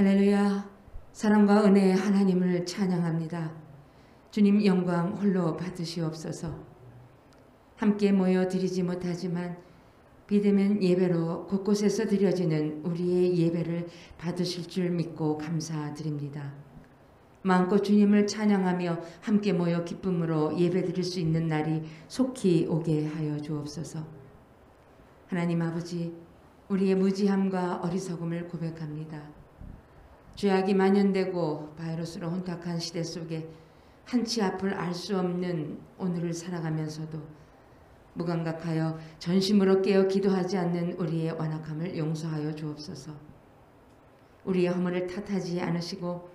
할렐루야. 사랑과 은혜의 하나님을 찬양합니다. 주님 영광 홀로 받으시옵소서. 함께 모여 드리지 못하지만 비대면 예배로 곳곳에서 드려지는 우리의 예배를 받으실 줄 믿고 감사드립니다. 마음껏 주님을 찬양하며 함께 모여 기쁨으로 예배 드릴 수 있는 날이 속히 오게 하여 주옵소서. 하나님 아버지, 우리의 무지함과 어리석음을 고백합니다. 죄악이 만연되고 바이러스로 혼탁한 시대 속에 한치 앞을 알 수 없는 오늘을 살아가면서도 무감각하여 전심으로 깨어 기도하지 않는 우리의 완악함을 용서하여 주옵소서. 우리의 허물을 탓하지 않으시고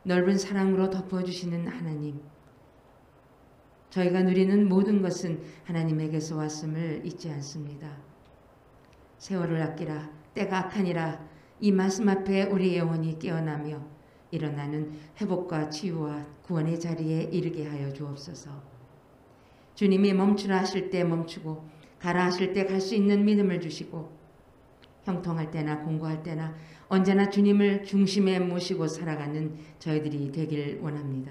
넓은 사랑으로 덮어주시는 하나님, 저희가 누리는 모든 것은 하나님에게서 왔음을 잊지 않습니다. 세월을 아끼라, 때가 악하니라, 이 말씀 앞에 우리 영혼이 깨어나며 일어나는 회복과 치유와 구원의 자리에 이르게 하여 주옵소서. 주님이 멈추라 하실 때 멈추고 가라 하실 때 갈 수 있는 믿음을 주시고 형통할 때나 공고할 때나 언제나 주님을 중심에 모시고 살아가는 저희들이 되길 원합니다.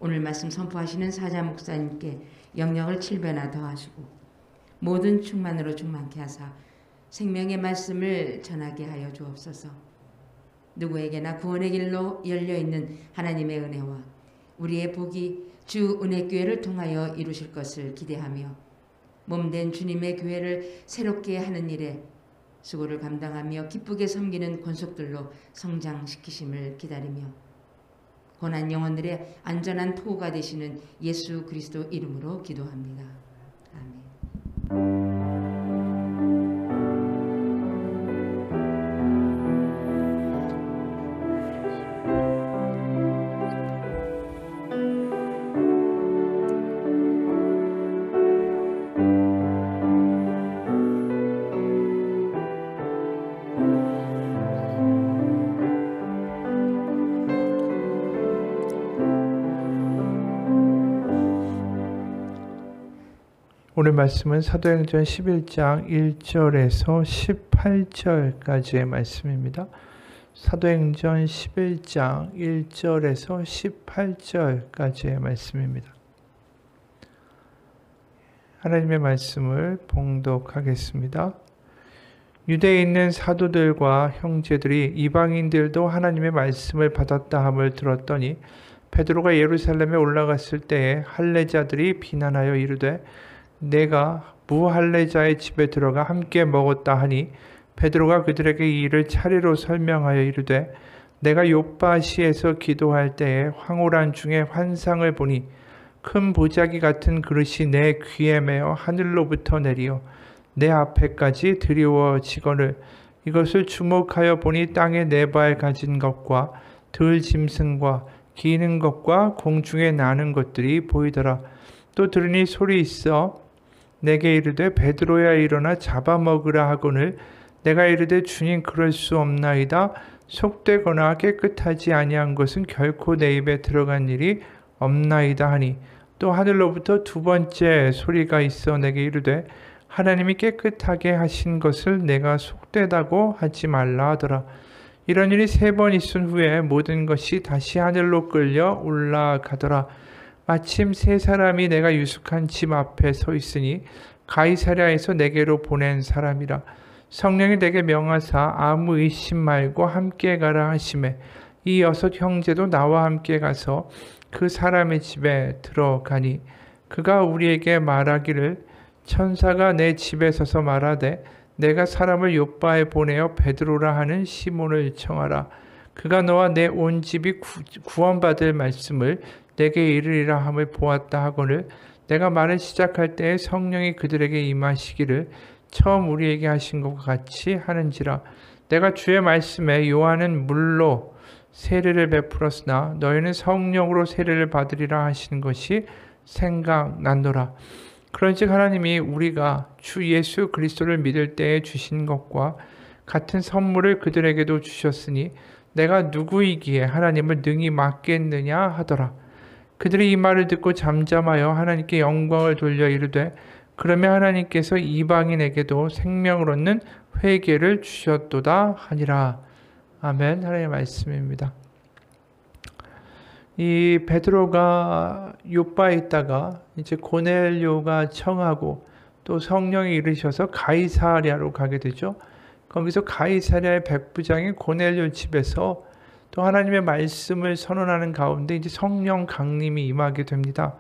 오늘 말씀 선포하시는 사자 목사님께 영역을 7배나 더하시고 모든 충만으로 충만케 하사 생명의 말씀을 전하게 하여 주옵소서. 누구에게나 구원의 길로 열려있는 하나님의 은혜와 우리의 복이 주 은혜교회를 통하여 이루실 것을 기대하며 몸된 주님의 교회를 새롭게 하는 일에 수고를 감당하며 기쁘게 섬기는 권속들로 성장시키심을 기다리며 고난 영혼들의 안전한 토가 되시는 예수 그리스도 이름으로 기도합니다. 아멘. 오늘 말씀은 사도행전 11장 1절에서 18절까지의 말씀입니다. 사도행전 11장 1절에서 18절까지의 말씀입니다. 하나님의 말씀을 봉독하겠습니다. 유대에 있는 사도들과 형제들이 이방인들도 하나님의 말씀을 받았다 함을 들었더니 베드로가 예루살렘에 올라갔을 때에 할례자들이 비난하여 이르되 내가 무할례자의 집에 들어가 함께 먹었다 하니 베드로가 그들에게 이 일을 차례로 설명하여 이르되 내가 요빠시에서 기도할 때에 황홀한 중에 환상을 보니 큰 보자기 같은 그릇이 내 귀에 매어 하늘로부터 내리어 내 앞에까지 드리워지거늘 이것을 주목하여 보니 땅에 네 발 가진 것과 들 짐승과 기는 것과 공중에 나는 것들이 보이더라. 또 들으니 소리 있어 내게 이르되 베드로야 일어나 잡아먹으라 하거늘 내가 이르되 주님 그럴 수 없나이다. 속되거나 깨끗하지 아니한 것은 결코 내 입에 들어간 일이 없나이다 하니 또 하늘로부터 두 번째 소리가 있어 내게 이르되 하나님이 깨끗하게 하신 것을 내가 속되다고 하지 말라 하더라. 이런 일이 3번 있은 후에 모든 것이 다시 하늘로 끌려 올라가더라. 마침 3사람이 내가 유숙한 집 앞에 서 있으니 가이사랴에서 내게로 보낸 사람이라. 성령이 내게 명하사 아무 의심 말고 함께 가라 하시매 이 6 형제도 나와 함께 가서 그 사람의 집에 들어가니 그가 우리에게 말하기를 천사가 내 집에 서서 말하되 내가 사람을 요빠에 보내어 베드로라 하는 시몬을 청하라. 그가 너와 내 온 집이 구원받을 말씀을 내게 이르리라 함을 보았다 하거늘 내가 말을 시작할 때에 성령이 그들에게 임하시기를 처음 우리에게 하신 것과 같이 하는지라. 내가 주의 말씀에 요한은 물로 세례를 베풀었으나 너희는 성령으로 세례를 받으리라 하시는 것이 생각난도라. 그런즉 하나님이 우리가 주 예수 그리스도를 믿을 때에 주신 것과 같은 선물을 그들에게도 주셨으니 내가 누구이기에 하나님을 능히 막겠느냐 하더라. 그들이 이 말을 듣고 잠잠하여 하나님께 영광을 돌려 이르되 그러면 하나님께서 이방인에게도 생명을 얻는 회개를 주셨도다 하니라. 아멘. 하나님의 말씀입니다. 이 베드로가 요빠에 있다가 이제 고넬료가 청하고 또 성령이 이르셔서 가이사랴로 가게 되죠. 거기서 가이사랴의 백부장인 고넬료 집에서 또 하나님의 말씀을 선언하는 가운데 이제 성령 강림이 임하게 됩니다.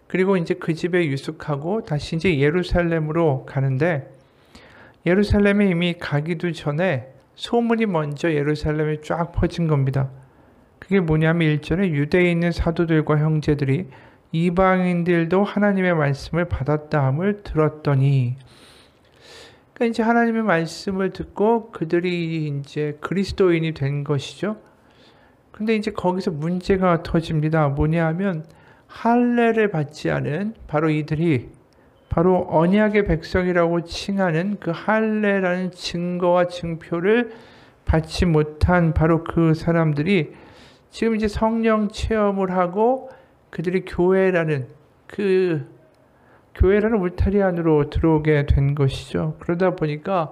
그리고 이제 그 집에 유숙하고 다시 이제 예루살렘으로 가는데, 예루살렘에 이미 가기도 전에 소문이 먼저 예루살렘에 쫙 퍼진 겁니다. 그게 뭐냐면 1절에 유대에 있는 사도들과 형제들이 이방인들도 하나님의 말씀을 받았다 함을 들었더니, 그러니까 이제 하나님의 말씀을 듣고 그들이 이제 그리스도인이 된 것이죠. 근데 이제 거기서 문제가 터집니다. 뭐냐 하면 할례를 받지 않은 바로 이들이 바로 언약의 백성이라고 칭하는 그 할례라는 증거와 증표를 받지 못한 바로 그 사람들이 지금 이제 성령 체험을 하고 그들이 교회라는 울타리 안으로 들어오게 된 것이죠. 그러다 보니까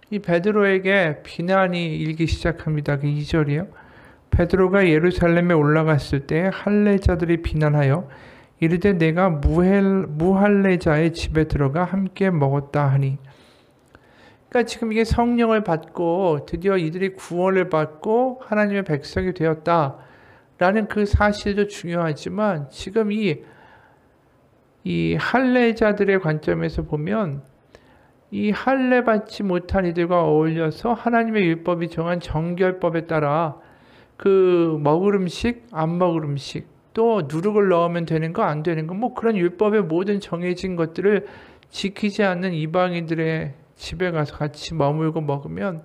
이 베드로에게 비난이 일기 시작합니다. 그 2절이요. 베드로가 예루살렘에 올라갔을 때 할례자들이 비난하여 이르되 내가 무할례자의 집에 들어가 함께 먹었다 하니, 그러니까 지금 이게 성령을 받고 드디어 이들이 구원을 받고 하나님의 백성이 되었다라는 그 사실도 중요하지만, 지금 이 할례자들의 관점에서 보면 이 할례 받지 못한 이들과 어울려서 하나님의 율법이 정한 정결법에 따라 그 먹을 음식, 안 먹을 음식, 또 누룩을 넣으면 되는 거, 안 되는 거, 뭐 그런 율법의 모든 정해진 것들을 지키지 않는 이방인들의 집에 가서 같이 머물고 먹으면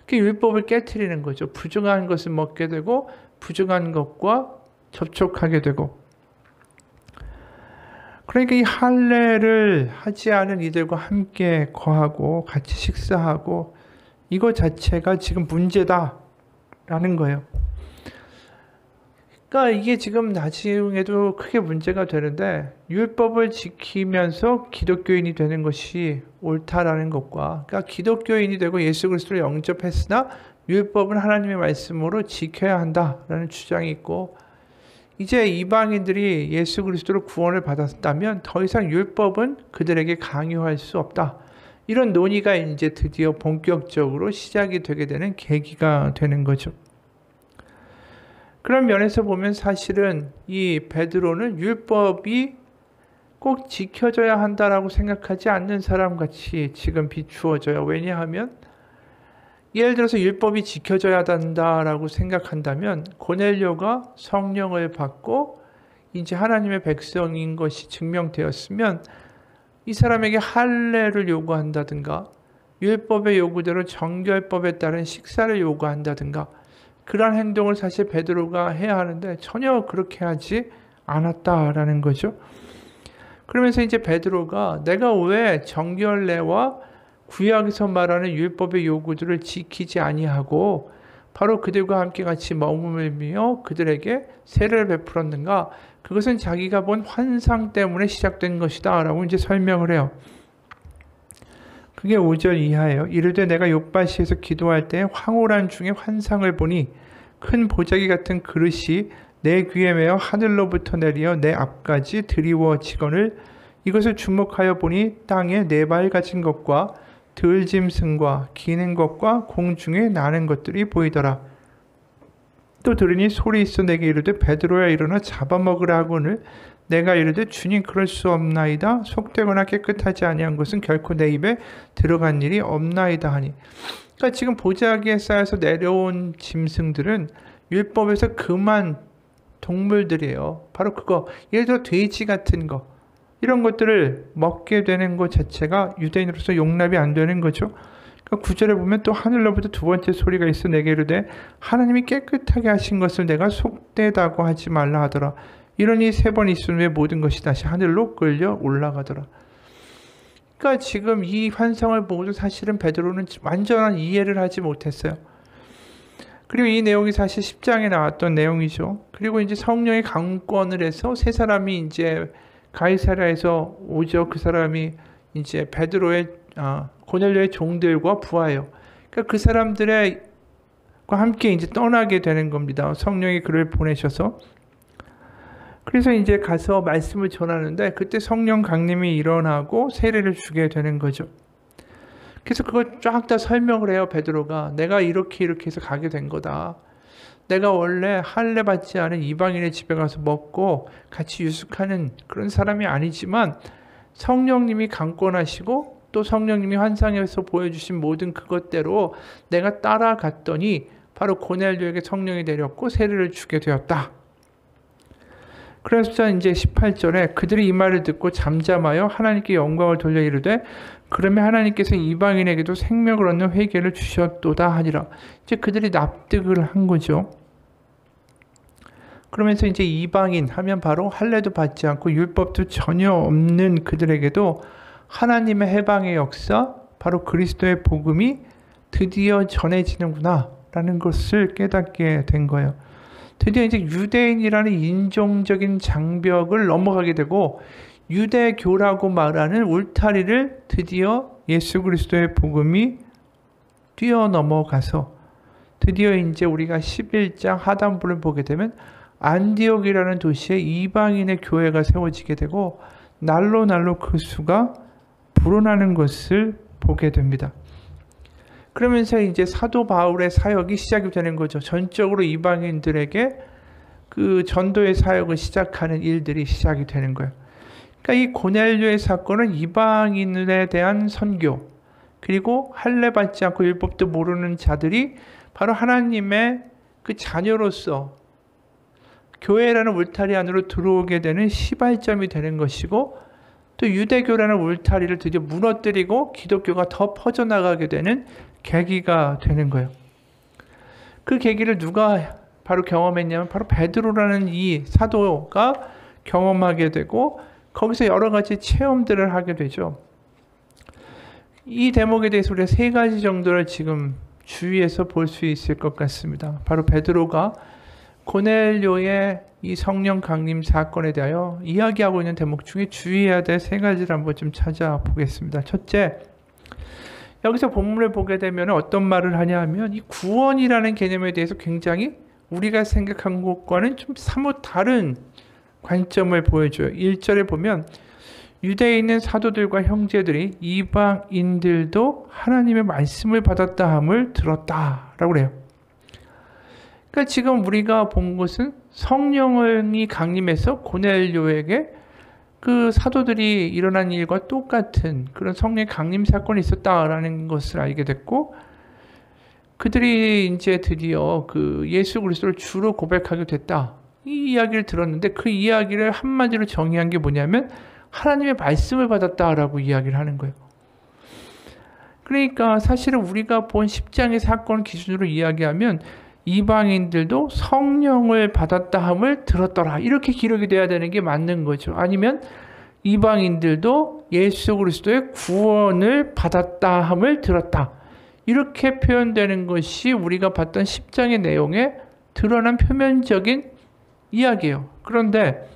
그 율법을 깨트리는 거죠. 부정한 것을 먹게 되고 부정한 것과 접촉하게 되고. 그러니까 이 할례를 하지 않은 이들과 함께 거하고 같이 식사하고 이거 자체가 지금 문제다라는 거예요. 그러니까 이게 지금 나중에도 크게 문제가 되는데, 율법을 지키면서 기독교인이 되는 것이 옳다라는 것과, 그러니까 기독교인이 되고 예수 그리스도를 영접했으나 율법은 하나님의 말씀으로 지켜야 한다라는 주장이 있고, 이제 이방인들이 예수 그리스도로 구원을 받았다면 더 이상 율법은 그들에게 강요할 수 없다. 이런 논의가 이제 드디어 본격적으로 시작이 되게 되는 계기가 되는 거죠. 그런 면에서 보면 사실은 이 베드로는 율법이 꼭 지켜져야 한다라고 생각하지 않는 사람같이 지금 비추어져요. 왜냐하면 예를 들어서 율법이 지켜져야 한다라고 생각한다면 고넬료가 성령을 받고 이제 하나님의 백성인 것이 증명되었으면 이 사람에게 할례를 요구한다든가 율법의 요구대로 정결법에 따른 식사를 요구한다든가 그러한 행동을 사실 베드로가 해야 하는데 전혀 그렇게 하지 않았다라는 거죠. 그러면서 이제 베드로가 내가 왜 정결례와 구약에서 말하는 율법의 요구들을 지키지 아니하고 바로 그들과 함께 같이 머물며 그들에게 세례를 베풀었는가? 그것은 자기가 본 환상 때문에 시작된 것이다 라고 이제 설명을 해요. 그게 5절 이하예요. 이르되 내가 욥바시에서 기도할 때 황홀한 중에 환상을 보니 큰 보자기 같은 그릇이 내 귀에 매어 하늘로부터 내리어 내 앞까지 드리워지거늘 이것을 주목하여 보니 땅에 네 발 가진 것과 들짐승과 기는 것과 공중에 나는 것들이 보이더라. 또 들으니 소리 있어 내게 이르되 베드로야 일어나 잡아먹으라 하거늘 내가 이르되 주님 그럴 수 없나이다. 속되거나 깨끗하지 아니한 것은 결코 내 입에 들어간 일이 없나이다 하니. 그러니까 지금 보자기에 쌓여서 내려온 짐승들은 율법에서 금한 동물들이에요. 바로 그거, 예를 들어 돼지 같은 거, 이런 것들을 먹게 되는 것 자체가 유대인으로서 용납이 안 되는 거죠. 그러니까 9절에 보면 또 하늘로부터 두 번째 소리가 있어 내게 이르되 하나님이 깨끗하게 하신 것을 내가 속되다고 하지 말라 하더라. 이러니 세 번 있은 후에 모든 것이 다시 하늘로 끌려 올라가더라. 그러니까 지금 이 환상을 보고도 사실은 베드로는 완전한 이해를 하지 못했어요. 그리고 이 내용이 사실 10장에 나왔던 내용이죠. 그리고 이제 성령이 강권을 해서 세 사람이 이제 가이사랴에서 오죠. 그 사람이 이제 베드로의 고넬료의 종들과 부하예요. 그러니까 그 사람들의 함께 이제 떠나게 되는 겁니다. 성령이 그를 보내셔서. 그래서 이제 가서 말씀을 전하는데 그때 성령 강림이 일어나고 세례를 주게 되는 거죠. 그래서 그걸 쫙 다 설명을 해요. 베드로가 내가 이렇게 해서 가게 된 거다. 내가 원래 할례 받지 않은 이방인의 집에 가서 먹고 같이 유숙하는 그런 사람이 아니지만 성령님이 강권하시고 또 성령님이 환상에서 보여주신 모든 그것대로 내가 따라갔더니 바로 고넬료에게 성령이 내렸고 세례를 주게 되었다. 그래서 이제 18절에 그들이 이 말을 듣고 잠잠하여 하나님께 영광을 돌려 이르되 그러면 하나님께서 이방인에게도 생명을 얻는 회개를 주셨도다 하니라. 이제 그들이 납득을 한 거죠. 그러면서 이제 이방인 하면 바로 할례도 받지 않고 율법도 전혀 없는 그들에게도 하나님의 해방의 역사, 바로 그리스도의 복음이 드디어 전해지는구나 라는 것을 깨닫게 된 거예요. 드디어 이제 유대인이라는 인종적인 장벽을 넘어가게 되고 유대교라고 말하는 울타리를 드디어 예수 그리스도의 복음이 뛰어넘어가서 드디어 이제 우리가 11장 하단부를 보게 되면 안디옥이라는 도시에 이방인의 교회가 세워지게 되고 날로 그 수가 불어나는 것을 보게 됩니다. 그러면서 이제 사도 바울의 사역이 시작이 되는 거죠. 전적으로 이방인들에게 그 전도의 사역을 시작하는 일들이 시작이 되는 거예요. 그러니까 이 고넬료의 사건은 이방인에 대한 선교, 그리고 할례 받지 않고 율법도 모르는 자들이 바로 하나님의 그 자녀로서 교회라는 울타리 안으로 들어오게 되는 시발점이 되는 것이고, 또 유대교라는 울타리를 드디어 무너뜨리고 기독교가 더 퍼져나가게 되는 계기가 되는 거예요. 그 계기를 누가 바로 경험했냐면 바로 베드로라는 이 사도가 경험하게 되고 거기서 여러 가지 체험들을 하게 되죠. 이 대목에 대해서 우리가 세 가지 정도를 지금 주위에서 볼 수 있을 것 같습니다. 바로 베드로가 고넬료의 이 성령 강림 사건에 대하여 이야기하고 있는 대목 중에 주의해야 될 세 가지를 한번 좀 찾아보겠습니다. 첫째, 여기서 본문을 보게 되면 어떤 말을 하냐 하면 이 구원이라는 개념에 대해서 굉장히 우리가 생각한 것과는 좀 사뭇 다른 관점을 보여줘요. 1절에 보면 유대에 있는 사도들과 형제들이 이방인들도 하나님의 말씀을 받았다 함을 들었다라고 그래요. 그러니까 지금 우리가 본 것은 성령이 강림해서 고넬료에게 그 사도들이 일어난 일과 똑같은 그런 성령의 강림 사건이 있었다라는 것을 알게 됐고, 그들이 이제 드디어 그 예수 그리스도를 주로 고백하게 됐다. 이 이야기를 들었는데 그 이야기를 한마디로 정의한 게 뭐냐면 하나님의 말씀을 받았다라고 이야기를 하는 거예요. 그러니까 사실은 우리가 본 10장의 사건 기준으로 이야기하면 이방인들도 성령을 받았다 함을 들었더라, 이렇게 기록이 돼야 되는 게 맞는 거죠. 아니면 이방인들도 예수 그리스도의 구원을 받았다 함을 들었다, 이렇게 표현되는 것이 우리가 봤던 10장의 내용에 드러난 표면적인 이야기예요. 그런데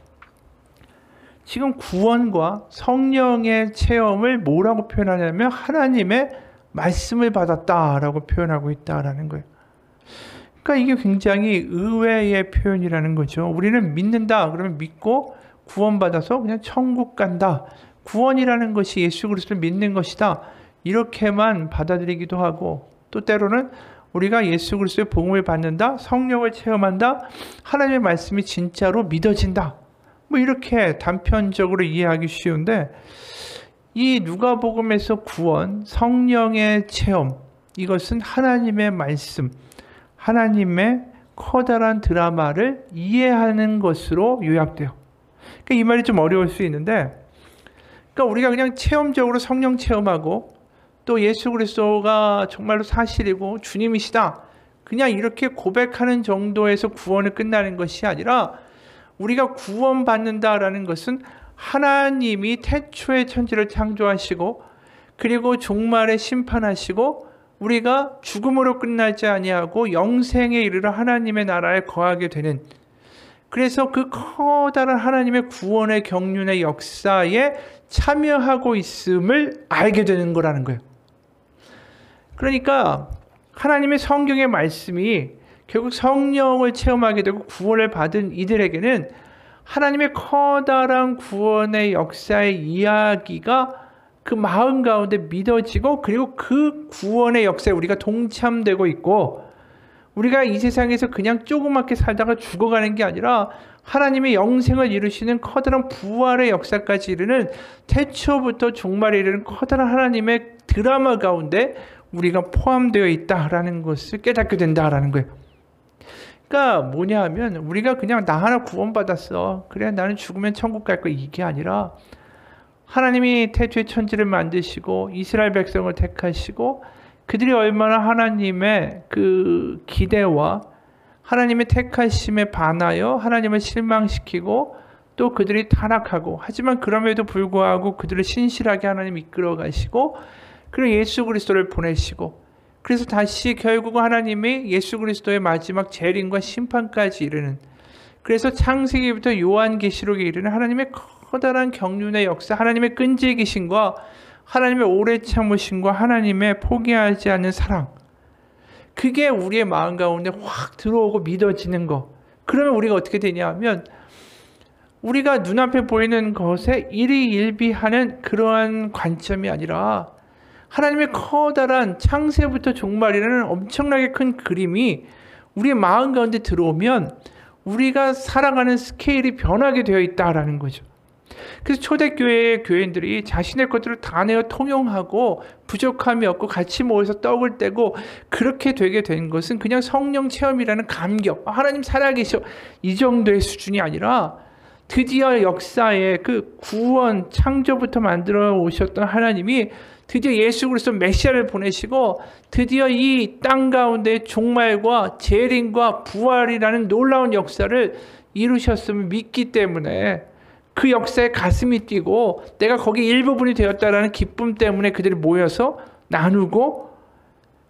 지금 구원과 성령의 체험을 뭐라고 표현하냐면 하나님의 말씀을 받았다라고 표현하고 있다라는 거예요. 그러니까 이게 굉장히 의외의 표현이라는 거죠. 우리는 믿는다 그러면 믿고 구원받아서 그냥 천국 간다, 구원이라는 것이 예수 그리스도를 믿는 것이다, 이렇게만 받아들이기도 하고, 또 때로는 우리가 예수 그리스도의 복음을 받는다, 성령을 체험한다, 하나님의 말씀이 진짜로 믿어진다, 뭐 이렇게 단편적으로 이해하기 쉬운데, 이 누가복음에서 구원, 성령의 체험, 이것은 하나님의 말씀, 하나님의 커다란 드라마를 이해하는 것으로 요약돼요. 그러니까 이 말이 좀 어려울 수 있는데, 그러니까 우리가 그냥 체험적으로 성령 체험하고 또 예수 그리스도가 정말로 사실이고 주님이시다, 그냥 이렇게 고백하는 정도에서 구원을 끝나는 것이 아니라, 우리가 구원받는다라는 것은 하나님이 태초에 천지를 창조하시고 그리고 종말에 심판하시고 우리가 죽음으로 끝나지 아니하고 영생에 이르러 하나님의 나라에 거하게 되는, 그래서 그 커다란 하나님의 구원의 경륜의 역사에 참여하고 있음을 알게 되는 거라는 거예요. 그러니까 하나님의 성경의 말씀이 결국 성령을 체험하게 되고 구원을 받은 이들에게는 하나님의 커다란 구원의 역사의 이야기가 그 마음 가운데 믿어지고, 그리고 그 구원의 역사에 우리가 동참되고 있고, 우리가 이 세상에서 그냥 조그맣게 살다가 죽어가는 게 아니라 하나님의 영생을 이루시는 커다란 부활의 역사까지 이르는, 태초부터 종말에 이르는 커다란 하나님의 드라마 가운데 우리가 포함되어 있다라는 것을 깨닫게 된다라는 거예요. 그러니까 뭐냐 하면, 우리가 그냥 나 하나 구원받았어, 그래 나는 죽으면 천국 갈 거야, 이게 아니라 하나님이 태초에 천지를 만드시고 이스라엘 백성을 택하시고, 그들이 얼마나 하나님의 그 기대와 하나님의 택하심에 반하여 하나님을 실망시키고, 또 그들이 타락하고, 하지만 그럼에도 불구하고 그들을 신실하게 하나님 이끌어 가시고, 그리고 예수 그리스도를 보내시고, 그래서 다시 결국은 하나님이 예수 그리스도의 마지막 재림과 심판까지 이르는, 그래서 창세기부터 요한계시록에 이르는 하나님의 커다란 경륜의 역사, 하나님의 끈질기심과 하나님의 오래 참으심과 하나님의 포기하지 않는 사랑, 그게 우리의 마음 가운데 확 들어오고 믿어지는 거. 그러면 우리가 어떻게 되냐 하면, 우리가 눈앞에 보이는 것에 일희일비하는 그러한 관점이 아니라 하나님의 커다란 창세부터 종말이라는 엄청나게 큰 그림이 우리의 마음 가운데 들어오면 우리가 살아가는 스케일이 변하게 되어 있다라는 거죠. 그래서 초대교회의 교인들이 자신의 것들을 다 내어 통용하고 부족함이 없고 같이 모여서 떡을 떼고 그렇게 되게 된 것은 그냥 성령 체험이라는 감격, 하나님 살아계셔, 이 정도의 수준이 아니라 드디어 역사의 그 구원, 창조부터 만들어 오셨던 하나님이 드디어 예수 그리스도 메시아를 보내시고, 드디어 이 땅 가운데 종말과 재림과 부활이라는 놀라운 역사를 이루셨음을 믿기 때문에 그 역사에 가슴이 뛰고, 내가 거기 일부분이 되었다라는 기쁨 때문에 그들이 모여서 나누고,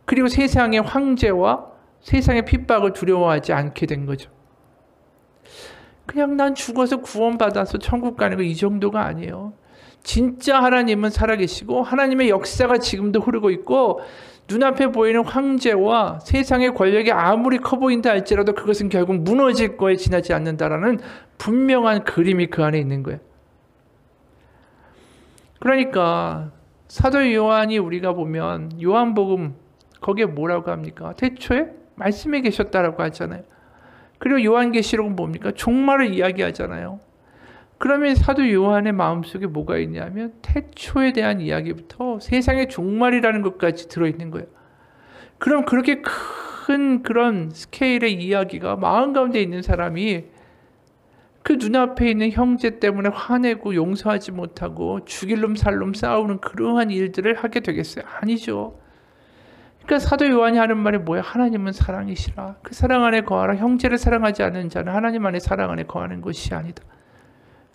그리고 세상의 황제와 세상의 핍박을 두려워하지 않게 된 거죠. 그냥 난 죽어서 구원받아서 천국 가는 거, 이 정도가 아니에요. 진짜 하나님은 살아계시고 하나님의 역사가 지금도 흐르고 있고, 눈앞에 보이는 황제와 세상의 권력이 아무리 커 보인다 할지라도 그것은 결국 무너질 거에 지나지 않는다라는 분명한 그림이 그 안에 있는 거예요. 그러니까 사도 요한이 우리가 보면 요한복음 거기에 뭐라고 합니까? 태초에 말씀에 계셨다라고 하잖아요. 그리고 요한계시록은 뭡니까? 종말을 이야기하잖아요. 그러면 사도 요한의 마음속에 뭐가 있냐면 태초에 대한 이야기부터 세상의 종말이라는 것까지 들어있는 거예요. 그럼 그렇게 큰 그런 스케일의 이야기가 마음 가운데 있는 사람이 그 눈앞에 있는 형제 때문에 화내고 용서하지 못하고 죽일 놈 살 놈 싸우는 그러한 일들을 하게 되겠어요? 아니죠. 그러니까 사도 요한이 하는 말이 뭐예요? 하나님은 사랑이시라. 그 사랑 안에 거하라. 형제를 사랑하지 않는 자는 하나님 안에 사랑 안에 거하는 것이 아니다.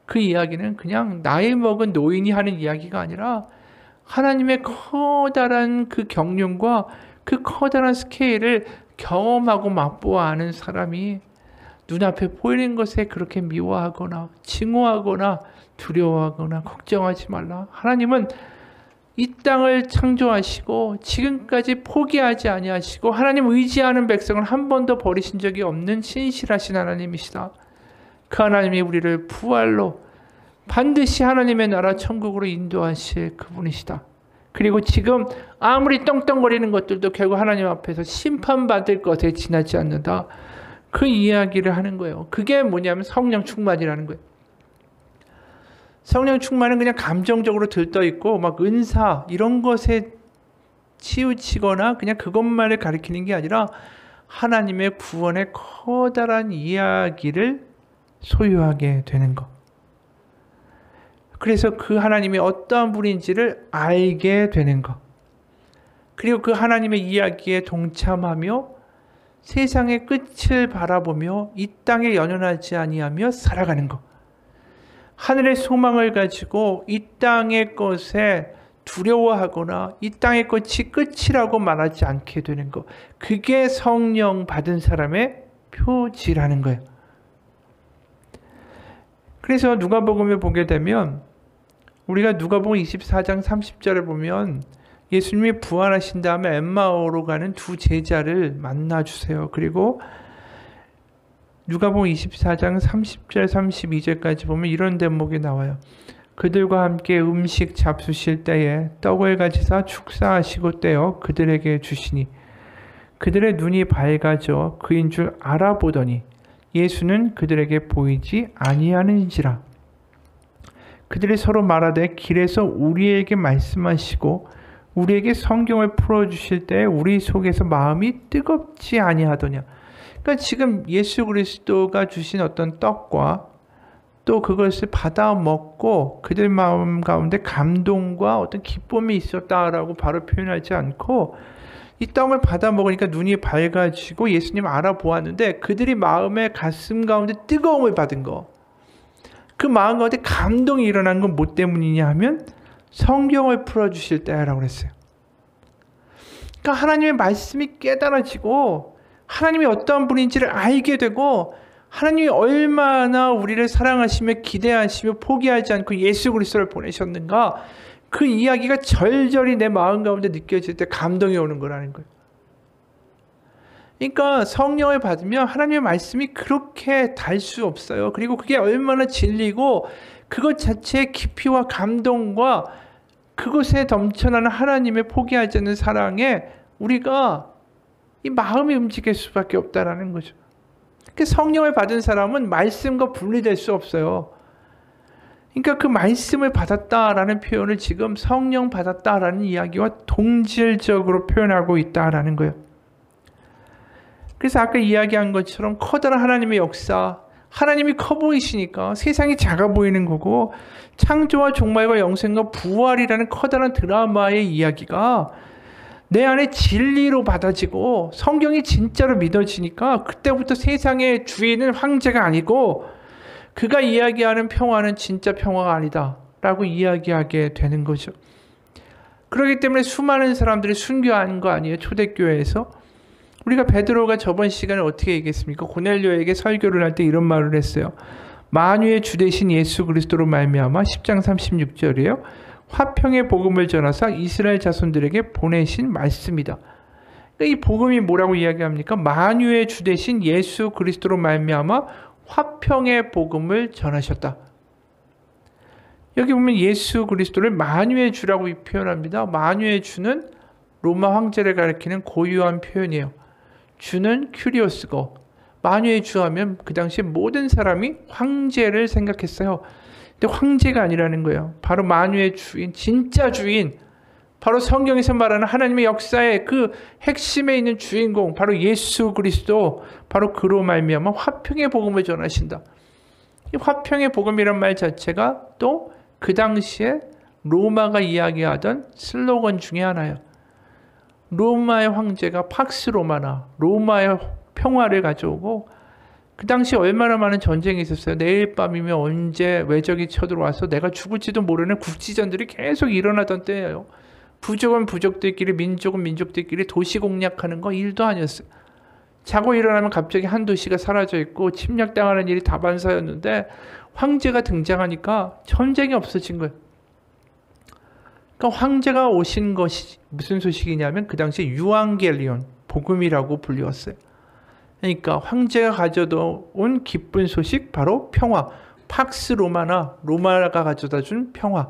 그 이야기는 그냥 나이 먹은 노인이 하는 이야기가 아니라 하나님의 커다란 그 경륜과 그 커다란 스케일을 경험하고 맛보아 아는 사람이 눈앞에 보이는 것에 그렇게 미워하거나 증오하거나 두려워하거나 걱정하지 말라. 하나님은 이 땅을 창조하시고 지금까지 포기하지 아니하시고 하나님 의지하는 백성을 한 번도 버리신 적이 없는 신실하신 하나님이시다. 그 하나님이 우리를 부활로 반드시 하나님의 나라 천국으로 인도하실 그분이시다. 그리고 지금 아무리 떵떵거리는 것들도 결국 하나님 앞에서 심판받을 것에 지나지 않는다. 그 이야기를 하는 거예요. 그게 뭐냐면 성령 충만이라는 거예요. 성령 충만은 그냥 감정적으로 들떠있고 막 은사 이런 것에 치우치거나 그냥 그것만을 가리키는 게 아니라 하나님의 구원의 커다란 이야기를 소유하게 되는 것. 그래서 그 하나님이 어떠한 분인지를 알게 되는 것. 그리고 그 하나님의 이야기에 동참하며 세상의 끝을 바라보며 이 땅에 연연하지 아니하며 살아가는 것. 하늘의 소망을 가지고 이 땅의 것에 두려워하거나 이 땅의 것이 끝이라고 말하지 않게 되는 것. 그게 성령 받은 사람의 표지라는 거예요. 그래서 누가복음을 보게 되면 우리가 누가복음 24장 30절을 보면 예수님이 부활하신 다음에 엠마오로 가는 두 제자를 만나주세요. 그리고 누가복음 24장 30절 32절까지 보면 이런 대목이 나와요. 그들과 함께 음식 잡수실 때에 떡을 가지사 축사하시고 떼어 그들에게 주시니 그들의 눈이 밝아져 그인 줄 알아보더니 예수는 그들에게 보이지 아니하는지라. 그들이 서로 말하되 길에서 우리에게 말씀하시고 우리에게 성경을 풀어주실 때 우리 속에서 마음이 뜨겁지 아니하더냐. 그러니까 지금 예수 그리스도가 주신 어떤 떡과 또 그것을 받아 먹고 그들 마음 가운데 감동과 어떤 기쁨이 있었다라고 바로 표현하지 않고 이 떡을 받아 먹으니까 눈이 밝아지고 예수님 알아보았는데 그들이 마음의 가슴 가운데 뜨거움을 받은 거, 그 마음 가운데 감동이 일어난 건 뭐 때문이냐 하면 성경을 풀어주실 때라고 그랬어요. 그러니까 하나님의 말씀이 깨달아지고 하나님이 어떠한 분인지를 알게 되고 하나님이 얼마나 우리를 사랑하시며 기대하시며 포기하지 않고 예수 그리스도를 보내셨는가, 그 이야기가 절절히 내 마음 가운데 느껴질 때 감동이 오는 거라는 거예요. 그러니까 성령을 받으면 하나님의 말씀이 그렇게 달 수 없어요. 그리고 그게 얼마나 진리고 그것 자체의 깊이와 감동과 그것에 넘쳐나는 하나님의 포기하지 않는 사랑에 우리가 이 마음이 움직일 수밖에 없다라는 거죠. 성령을 받은 사람은 말씀과 분리될 수 없어요. 그러니까 그 말씀을 받았다라는 표현을 지금 성령 받았다라는 이야기와 동질적으로 표현하고 있다라는 거예요. 그래서 아까 이야기한 것처럼 커다란 하나님의 역사, 하나님이 커 보이시니까 세상이 작아 보이는 거고, 창조와 종말과 영생과 부활이라는 커다란 드라마의 이야기가 내 안에 진리로 받아지고 성경이 진짜로 믿어지니까 그때부터 세상의 주인은 황제가 아니고 그가 이야기하는 평화는 진짜 평화가 아니다 라고 이야기하게 되는 거죠. 그렇기 때문에 수많은 사람들이 순교한 거 아니에요. 초대교회에서. 우리가 베드로가 저번 시간에 어떻게 얘기했습니까? 고넬료에게 설교를 할 때 이런 말을 했어요. 만유의 주 되신 예수 그리스도로 말미암아 10장 36절이에요. 화평의 복음을 전하사 이스라엘 자손들에게 보내신 말씀이다. 그러니까 이 복음이 뭐라고 이야기합니까? 만유의 주 되신 예수 그리스도로 말미암아 화평의 복음을 전하셨다. 여기 보면 예수 그리스도를 만유의 주라고 표현합니다. 만유의 주는 로마 황제를 가리키는 고유한 표현이에요. 주는 큐리오스고, 만유의 주 하면 그 당시에 모든 사람이 황제를 생각했어요. 근데 황제가 아니라는 거예요. 바로 만유의 주인, 진짜 주인, 바로 성경에서 말하는 하나님의 역사의 그 핵심에 있는 주인공, 바로 예수 그리스도, 바로 그로 말미암아 화평의 복음을 전하신다. 이 화평의 복음이란 말 자체가 또 그 당시에 로마가 이야기하던 슬로건 중에 하나예요. 로마의 황제가 팍스 로마나 로마의 평화를 가져오고, 그 당시 얼마나 많은 전쟁이 있었어요. 내일 밤이면 언제 외적이 쳐들어와서 내가 죽을지도 모르는 국지전들이 계속 일어나던 때예요. 부족은 부족들끼리, 민족은 민족들끼리 도시 공략하는 거 일도 아니었어요. 자고 일어나면 갑자기 한 도시가 사라져 있고 침략당하는 일이 다반사였는데 황제가 등장하니까 전쟁이 없어진 거예요. 그러니까 황제가 오신 것이 무슨 소식이냐면 그 당시에 유앙겔리온, 복음이라고 불리웠어요. 그러니까 황제가 가져다 온 기쁜 소식, 바로 평화. 팍스 로마나 로마가 가져다 준 평화.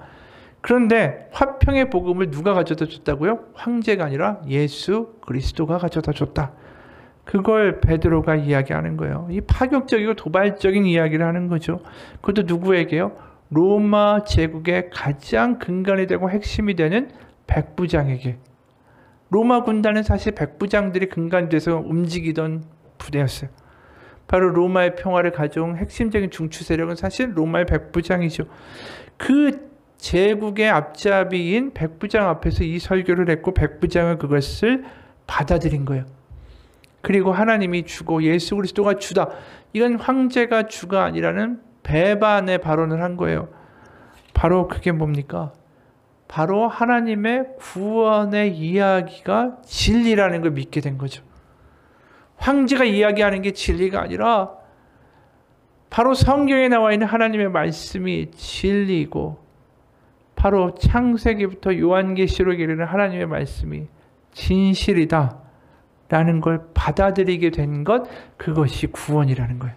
그런데 화평의 복음을 누가 가져다 줬다고요? 황제가 아니라 예수 그리스도가 가져다 줬다. 그걸 베드로가 이야기하는 거예요. 이 파격적이고 도발적인 이야기를 하는 거죠. 그것도 누구에게요? 로마 제국의 가장 근간이 되고 핵심이 되는 백부장에게. 로마 군단은 사실 백부장들이 근간이 돼서 움직이던 부대였어요. 바로 로마의 평화를 가져온 핵심적인 중추 세력은 사실 로마의 백부장이죠. 그 제국의 앞잡이인 백부장 앞에서 이 설교를 했고 백부장은 그것을 받아들인 거예요. 그리고 하나님이 주고 예수 그리스도가 주다. 이건 황제가 주가 아니라는 배반의 발언을 한 거예요. 바로 그게 뭡니까? 바로 하나님의 구원의 이야기가 진리라는 걸 믿게 된 거죠. 황제가 이야기하는 게 진리가 아니라 바로 성경에 나와 있는 하나님의 말씀이 진리고 바로 창세기부터 요한계시록에 이르는 하나님의 말씀이 진실이다 라는 걸 받아들이게 된 것, 그것이 구원이라는 거예요.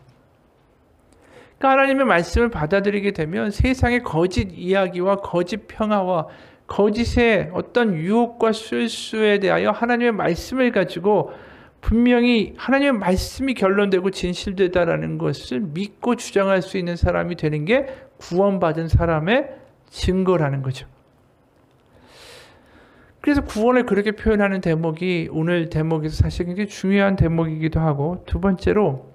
그러니까 하나님의 말씀을 받아들이게 되면 세상의 거짓 이야기와 거짓 평화와 거짓의 어떤 유혹과 실수에 대하여 하나님의 말씀을 가지고 분명히 하나님의 말씀이 결론되고 진실되다라는 것을 믿고 주장할 수 있는 사람이 되는 게 구원받은 사람의 증거라는 거죠. 그래서 구원을 그렇게 표현하는 대목이 오늘 대목에서 사실 굉장히 중요한 대목이기도 하고, 두 번째로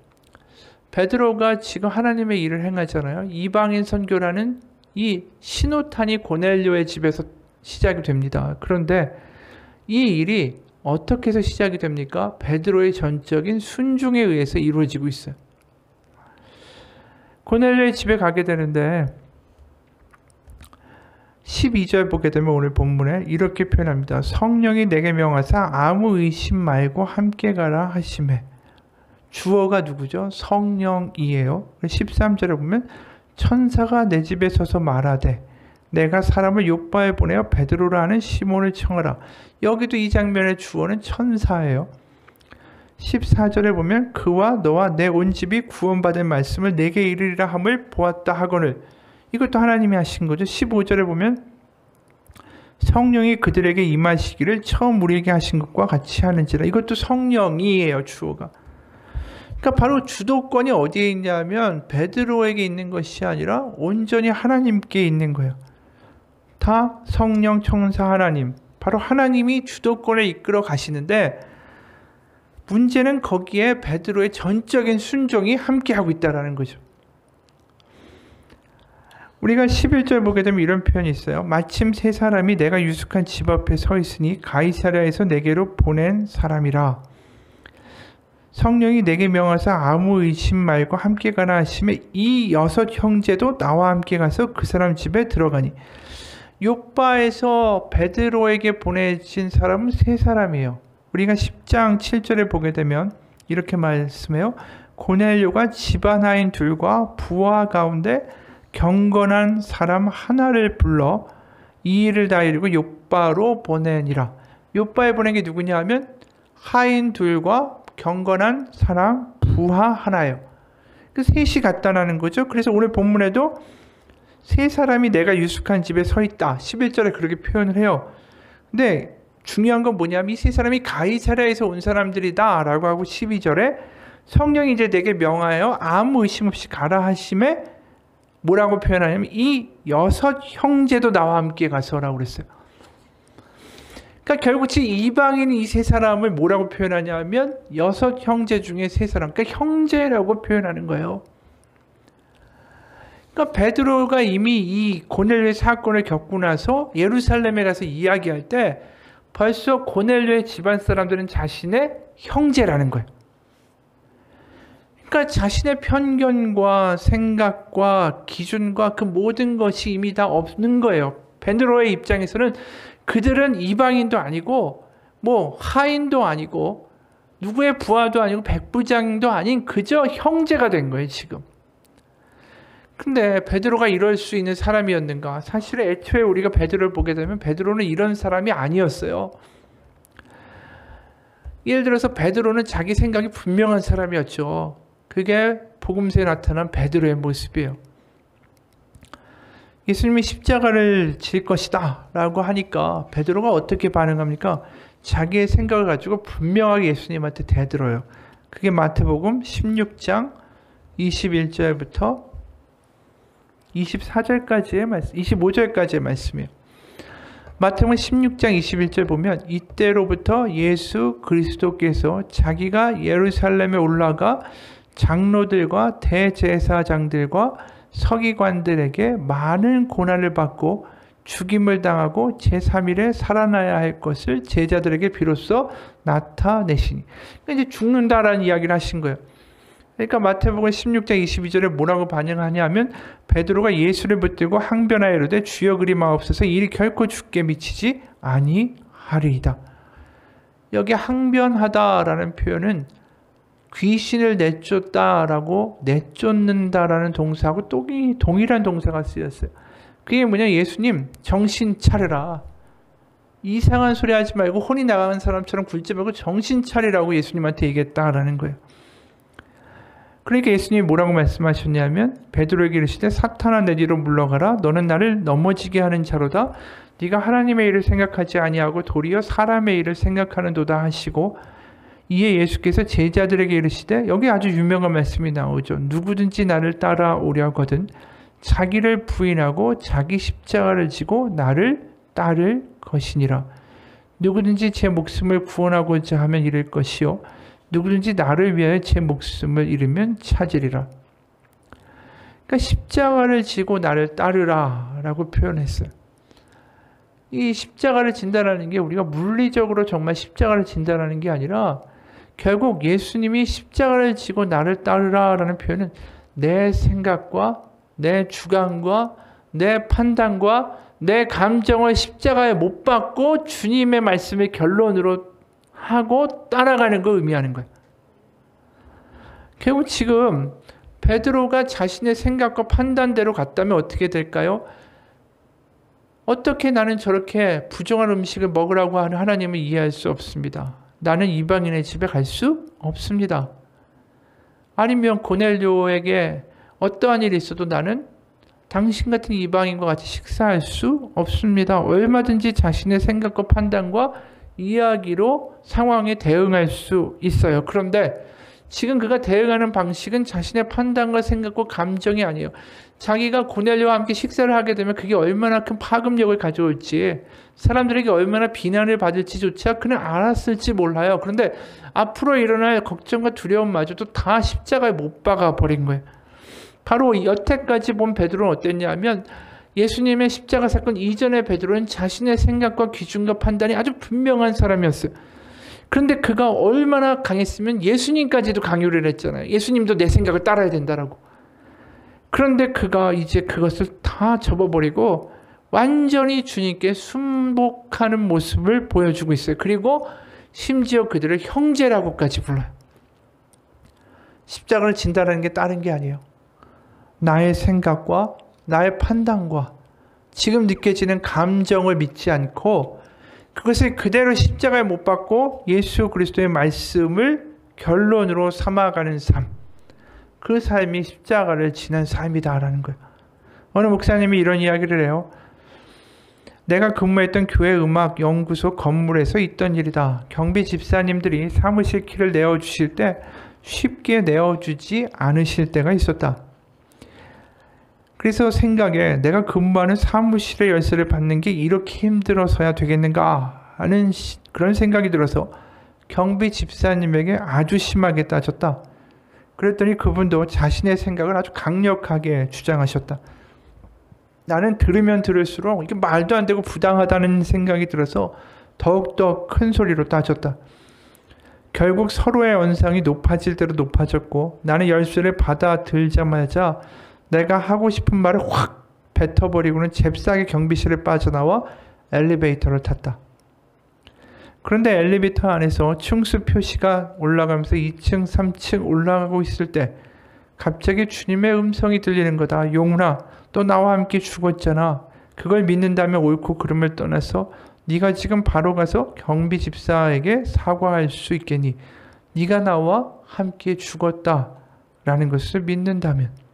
베드로가 지금 하나님의 일을 행하잖아요. 이방인 선교라는 이 신호탄이 고넬료의 집에서 시작이 됩니다. 그런데 이 일이 어떻게 해서 시작이 됩니까? 베드로의 전적인 순종에 의해서 이루어지고 있어요. 고넬료의 집에 가게 되는데 12절 보게 되면 오늘 본문에 이렇게 표현합니다. 성령이 내게 명하사 아무 의심 말고 함께 가라 하시매. 주어가 누구죠? 성령이에요. 13절에 보면 천사가 내 집에 서서 말하되 내가 사람을 요바에 보내어 베드로라 하는 시몬을 청하라. 여기도 이 장면의 주어는 천사예요. 14절에 보면 그와 너와 내 온 집이 구원받은 말씀을 내게 이르리라 함을 보았다 하거늘. 이것도 하나님이 하신 거죠. 15절에 보면 성령이 그들에게 임하시기를 처음 우리에게 하신 것과 같이 하는지라. 이것도 성령이에요, 주어가. 그러니까 바로 주도권이 어디에 있냐면 베드로에게 있는 것이 아니라 온전히 하나님께 있는 거예요. 다 성령, 천사, 하나님. 바로 하나님이 주도권을 이끌어 가시는데 문제는 거기에 베드로의 전적인 순종이 함께하고 있다는 거죠. 우리가 11절 보게 되면 이런 표현이 있어요. 마침 세 사람이 내가 유숙한 집 앞에 서 있으니 가이사랴에서 내게로 보낸 사람이라. 성령이 내게 명하사 아무 의심 말고 함께 가라 하시매 이 6 형제도 나와 함께 가서 그 사람 집에 들어가니. 욥바에서 베드로에게 보내진 사람은 3사람이에요. 우리가 10장 7절에 보게 되면 이렇게 말씀해요. 고넬료가 집안 하인 둘과 부하 가운데 경건한 사람 하나를 불러 이 일을 다 이루고 욥바로 보내니라. 욥바에 보낸 게 누구냐 하면 하인 둘과 경건한 사람 부하 하나예요. 그 셋이 갔다라는 거죠. 그래서 오늘 본문에도 3사람이 내가 유숙한 집에 서 있다. 11절에 그렇게 표현을 해요. 근데 중요한 건 뭐냐면 이 3사람이 가이사랴에서 온 사람들이다 라고 하고 12절에 성령이 이제 내게 명하여 아무 의심 없이 가라 하심에 뭐라고 표현하냐면 이 6 형제도 나와 함께 가서라고 그랬어요. 그러니까 결국 지금 이방인 이 3사람을 뭐라고 표현하냐면 6 형제 중에 3사람, 그러니까 형제라고 표현하는 거예요. 그러니까 베드로가 이미 이 고넬료의 사건을 겪고 나서 예루살렘에 가서 이야기할 때 벌써 고넬료의 집안 사람들은 자신의 형제라는 거예요. 그러니까 자신의 편견과 생각과 기준과 그 모든 것이 이미 다 없는 거예요. 베드로의 입장에서는 그들은 이방인도 아니고 뭐 하인도 아니고 누구의 부하도 아니고 백부장도 아닌 그저 형제가 된 거예요, 지금. 근데 베드로가 이럴 수 있는 사람이었는가? 사실 애초에 우리가 베드로를 보게 되면 베드로는 이런 사람이 아니었어요. 예를 들어서 베드로는 자기 생각이 분명한 사람이었죠. 그게 복음서에 나타난 베드로의 모습이에요. 예수님이 십자가를 질 것이다 라고 하니까 베드로가 어떻게 반응합니까? 자기의 생각을 가지고 분명하게 예수님한테 대들어요. 그게 마태복음 16장 21절부터 24절까지의 말씀, 25절까지의 말씀이에요. 마태복음 16장 21절 보면 이때로부터 예수 그리스도께서 자기가 예루살렘에 올라가 장로들과 대제사장들과 서기관들에게 많은 고난을 받고 죽임을 당하고 제3일에 살아나야 할 것을 제자들에게 비로소 나타내시니. 그러니까 이제 죽는다라는 이야기를 하신 거예요. 그러니까 마태복음 16장 22절에 뭐라고 반응하냐면 베드로가 예수를 붙들고 항변하여 이르되 주여 그리 마옵소서 이 일이 결코 죽게 미치지 아니하리이다. 여기 항변하다라는 표현은 귀신을 내쫓다라고 내쫓는다라는 동사하고 동일한 동사가 쓰였어요. 그게 뭐냐, 예수님 정신 차려라. 이상한 소리 하지 말고 혼이 나가는 사람처럼 굴지 말고 정신 차리라고 예수님한테 얘기했다라는 거예요. 그러니까 예수님이 뭐라고 말씀하셨냐면 베드로에게 이르시되 사탄아 내 뒤로 물러가라. 너는 나를 넘어지게 하는 자로다. 네가 하나님의 일을 생각하지 아니하고 도리어 사람의 일을 생각하는도다 하시고, 이에 예수께서 제자들에게 이르시되, 여기 아주 유명한 말씀이 나오죠. 누구든지 나를 따라오려거든 자기를 부인하고 자기 십자가를 지고 나를 따를 것이니라. 누구든지 제 목숨을 구원하고자 하면 잃을 것이요 누구든지 나를 위하여 제 목숨을 잃으면 찾으리라. 그러니까 십자가를 지고 나를 따르라 라고 표현했어요. 이 십자가를 진다라는 게 우리가 물리적으로 정말 십자가를 진다라는 게 아니라, 결국 예수님이 십자가를 지고 나를 따르라 라는 표현은 내 생각과 내 주관과 내 판단과 내 감정을 십자가에 못 박고 주님의 말씀을 결론으로 하고 따라가는 걸 의미하는 거예요. 결국 지금 베드로가 자신의 생각과 판단대로 갔다면 어떻게 될까요? 어떻게 나는 저렇게 부정한 음식을 먹으라고 하는 하나님을 이해할 수 없습니다. 나는 이방인의 집에 갈 수 없습니다. 아니면 고넬료에게 어떠한 일이 있어도 나는 당신 같은 이방인과 같이 식사할 수 없습니다. 얼마든지 자신의 생각과 판단과 이야기로 상황에 대응할 수 있어요. 그런데 지금 그가 대응하는 방식은 자신의 판단과 생각과 감정이 아니에요. 자기가 고넬료와 함께 식사를 하게 되면 그게 얼마나 큰 파급력을 가져올지, 사람들에게 얼마나 비난을 받을지조차 그는 알았을지 몰라요. 그런데 앞으로 일어날 걱정과 두려움마저도 다 십자가에 못 박아 버린 거예요. 바로 여태까지 본 베드로는 어땠냐면, 예수님의 십자가 사건 이전의 베드로는 자신의 생각과 기준과 판단이 아주 분명한 사람이었어요. 그런데 그가 얼마나 강했으면 예수님까지도 강요를 했잖아요. 예수님도 내 생각을 따라야 된다라고. 그런데 그가 이제 그것을 다 접어버리고 완전히 주님께 순복하는 모습을 보여주고 있어요. 그리고 심지어 그들을 형제라고까지 불러요. 십자가를 진다는 게 다른 게 아니에요. 나의 생각과 나의 판단과 지금 느껴지는 감정을 믿지 않고 그것을 그대로 십자가에 못 박고 예수 그리스도의 말씀을 결론으로 삼아가는 삶, 그 삶이 십자가를 지는 삶이다라는 거예요. 어느 목사님이 이런 이야기를 해요. 내가 근무했던 교회 음악 연구소 건물에서 있던 일이다. 경비 집사님들이 사무실 키를 내어주실 때 쉽게 내어주지 않으실 때가 있었다. 그래서 생각에 내가 근무하는 사무실의 열쇠를 받는 게 이렇게 힘들어서야 되겠는가 하는 그런 생각이 들어서 경비 집사님에게 아주 심하게 따졌다. 그랬더니 그분도 자신의 생각을 아주 강력하게 주장하셨다. 나는 들으면 들을수록 이게 말도 안 되고 부당하다는 생각이 들어서 더욱더 큰 소리로 따졌다. 결국 서로의 언성이 높아질 대로 높아졌고 나는 열쇠를 받아들자마자 내가 하고 싶은 말을 확 뱉어버리고는 잽싸게 경비실을 빠져나와 엘리베이터를 탔다. 그런데 엘리베이터 안에서 층수 표시가 올라가면서 2층, 3층 올라가고 있을 때 갑자기 주님의 음성이 들리는 거다. 용훈아, 너 나와 함께 죽었잖아. 그걸 믿는다면 옳고 그름을 떠나서 네가 지금 바로 가서 경비 집사에게 사과할 수 있겠니? 네가 나와 함께 죽었다라는 것을 믿는다면.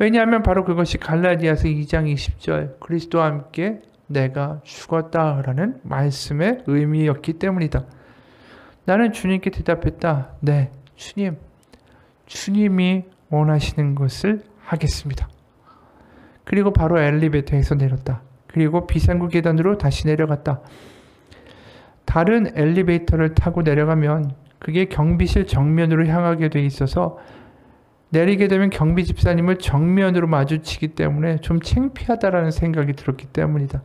왜냐하면 바로 그것이 갈라디아서 2장 20절 그리스도와 함께 내가 죽었다라는 말씀의 의미였기 때문이다. 나는 주님께 대답했다. 네, 주님. 주님이 원하시는 것을 하겠습니다. 그리고 바로 엘리베이터에서 내렸다. 그리고 비상구 계단으로 다시 내려갔다. 다른 엘리베이터를 타고 내려가면 그게 경비실 정면으로 향하게 돼 있어서 내리게 되면 경비 집사님을 정면으로 마주치기 때문에 좀 창피하다라는 생각이 들었기 때문이다.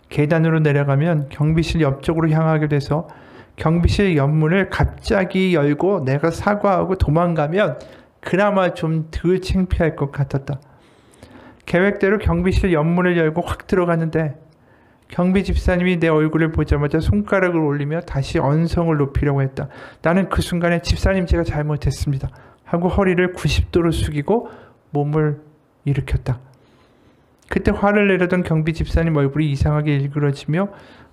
계단으로 내려가면 경비실 옆쪽으로 향하게 돼서 경비실 옆문을 갑자기 열고 내가 사과하고 도망가면 그나마 좀 덜 창피할 것 같았다. 계획대로 경비실 옆문을 열고 확 들어갔는데 경비 집사님이 내 얼굴을 보자마자 손가락을 올리며 다시 언성을 높이려고 했다. 나는 그 순간에 집사님 제가 잘못했습니다 하고 허리를 90도로 숙이고 몸을 일으켰다. 그때 화를 내려던 경비 집사님 얼굴이 이상하게 일그러지며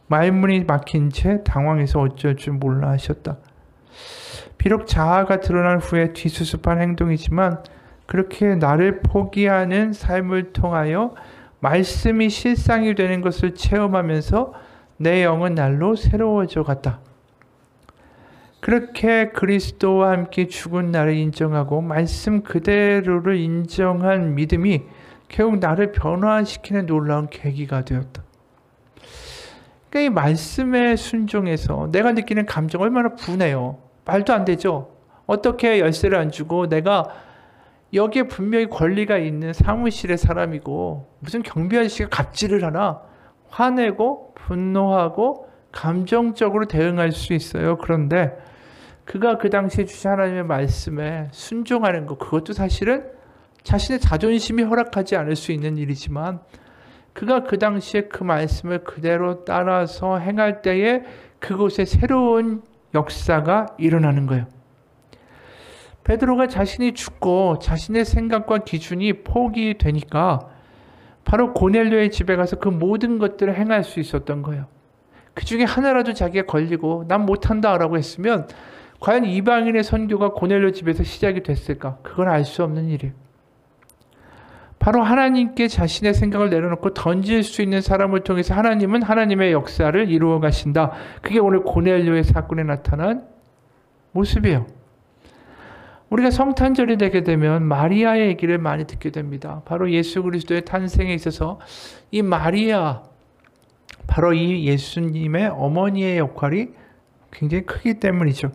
말문이 막힌 채 당황해서 어쩔 줄 몰라 하셨다. 비록 자아가 드러난 후에 뒤수습한 행동이지만 그렇게 나를 포기하는 삶을 통하여 말씀이 실상이 되는 것을 체험하면서 내 영은 날로 새로워져 갔다. 그렇게 그리스도와 함께 죽은 나를 인정하고 말씀 그대로를 인정한 믿음이 결국 나를 변화시키는 놀라운 계기가 되었다. 그러니까 이 말씀에 순종해서 내가 느끼는 감정 얼마나 분해요. 말도 안 되죠. 어떻게 열쇠를 안 주고 내가 여기에 분명히 권리가 있는 사무실의 사람이고 무슨 경비 아저씨가 갑질을 하나 화내고 분노하고 감정적으로 대응할 수 있어요. 그런데 그가 그 당시에 주신 하나님의 말씀에 순종하는 것, 그것도 사실은 자신의 자존심이 허락하지 않을 수 있는 일이지만 그가 그 당시에 그 말씀을 그대로 따라서 행할 때에 그곳에 새로운 역사가 일어나는 거예요. 베드로가 자신이 죽고 자신의 생각과 기준이 포기되니까 바로 고넬료의 집에 가서 그 모든 것들을 행할 수 있었던 거예요. 그 중에 하나라도 자기가 걸리고 난 못한다라고 했으면 과연 이방인의 선교가 고넬료 집에서 시작이 됐을까? 그건 알 수 없는 일이에요. 바로 하나님께 자신의 생각을 내려놓고 던질 수 있는 사람을 통해서 하나님은 하나님의 역사를 이루어 가신다. 그게 오늘 고넬료의 사건에 나타난 모습이에요. 우리가 성탄절이 되게 되면 마리아의 얘기를 많이 듣게 됩니다. 바로 예수 그리스도의 탄생에 있어서 이 마리아, 바로 이 예수님의 어머니의 역할이 굉장히 크기 때문이죠.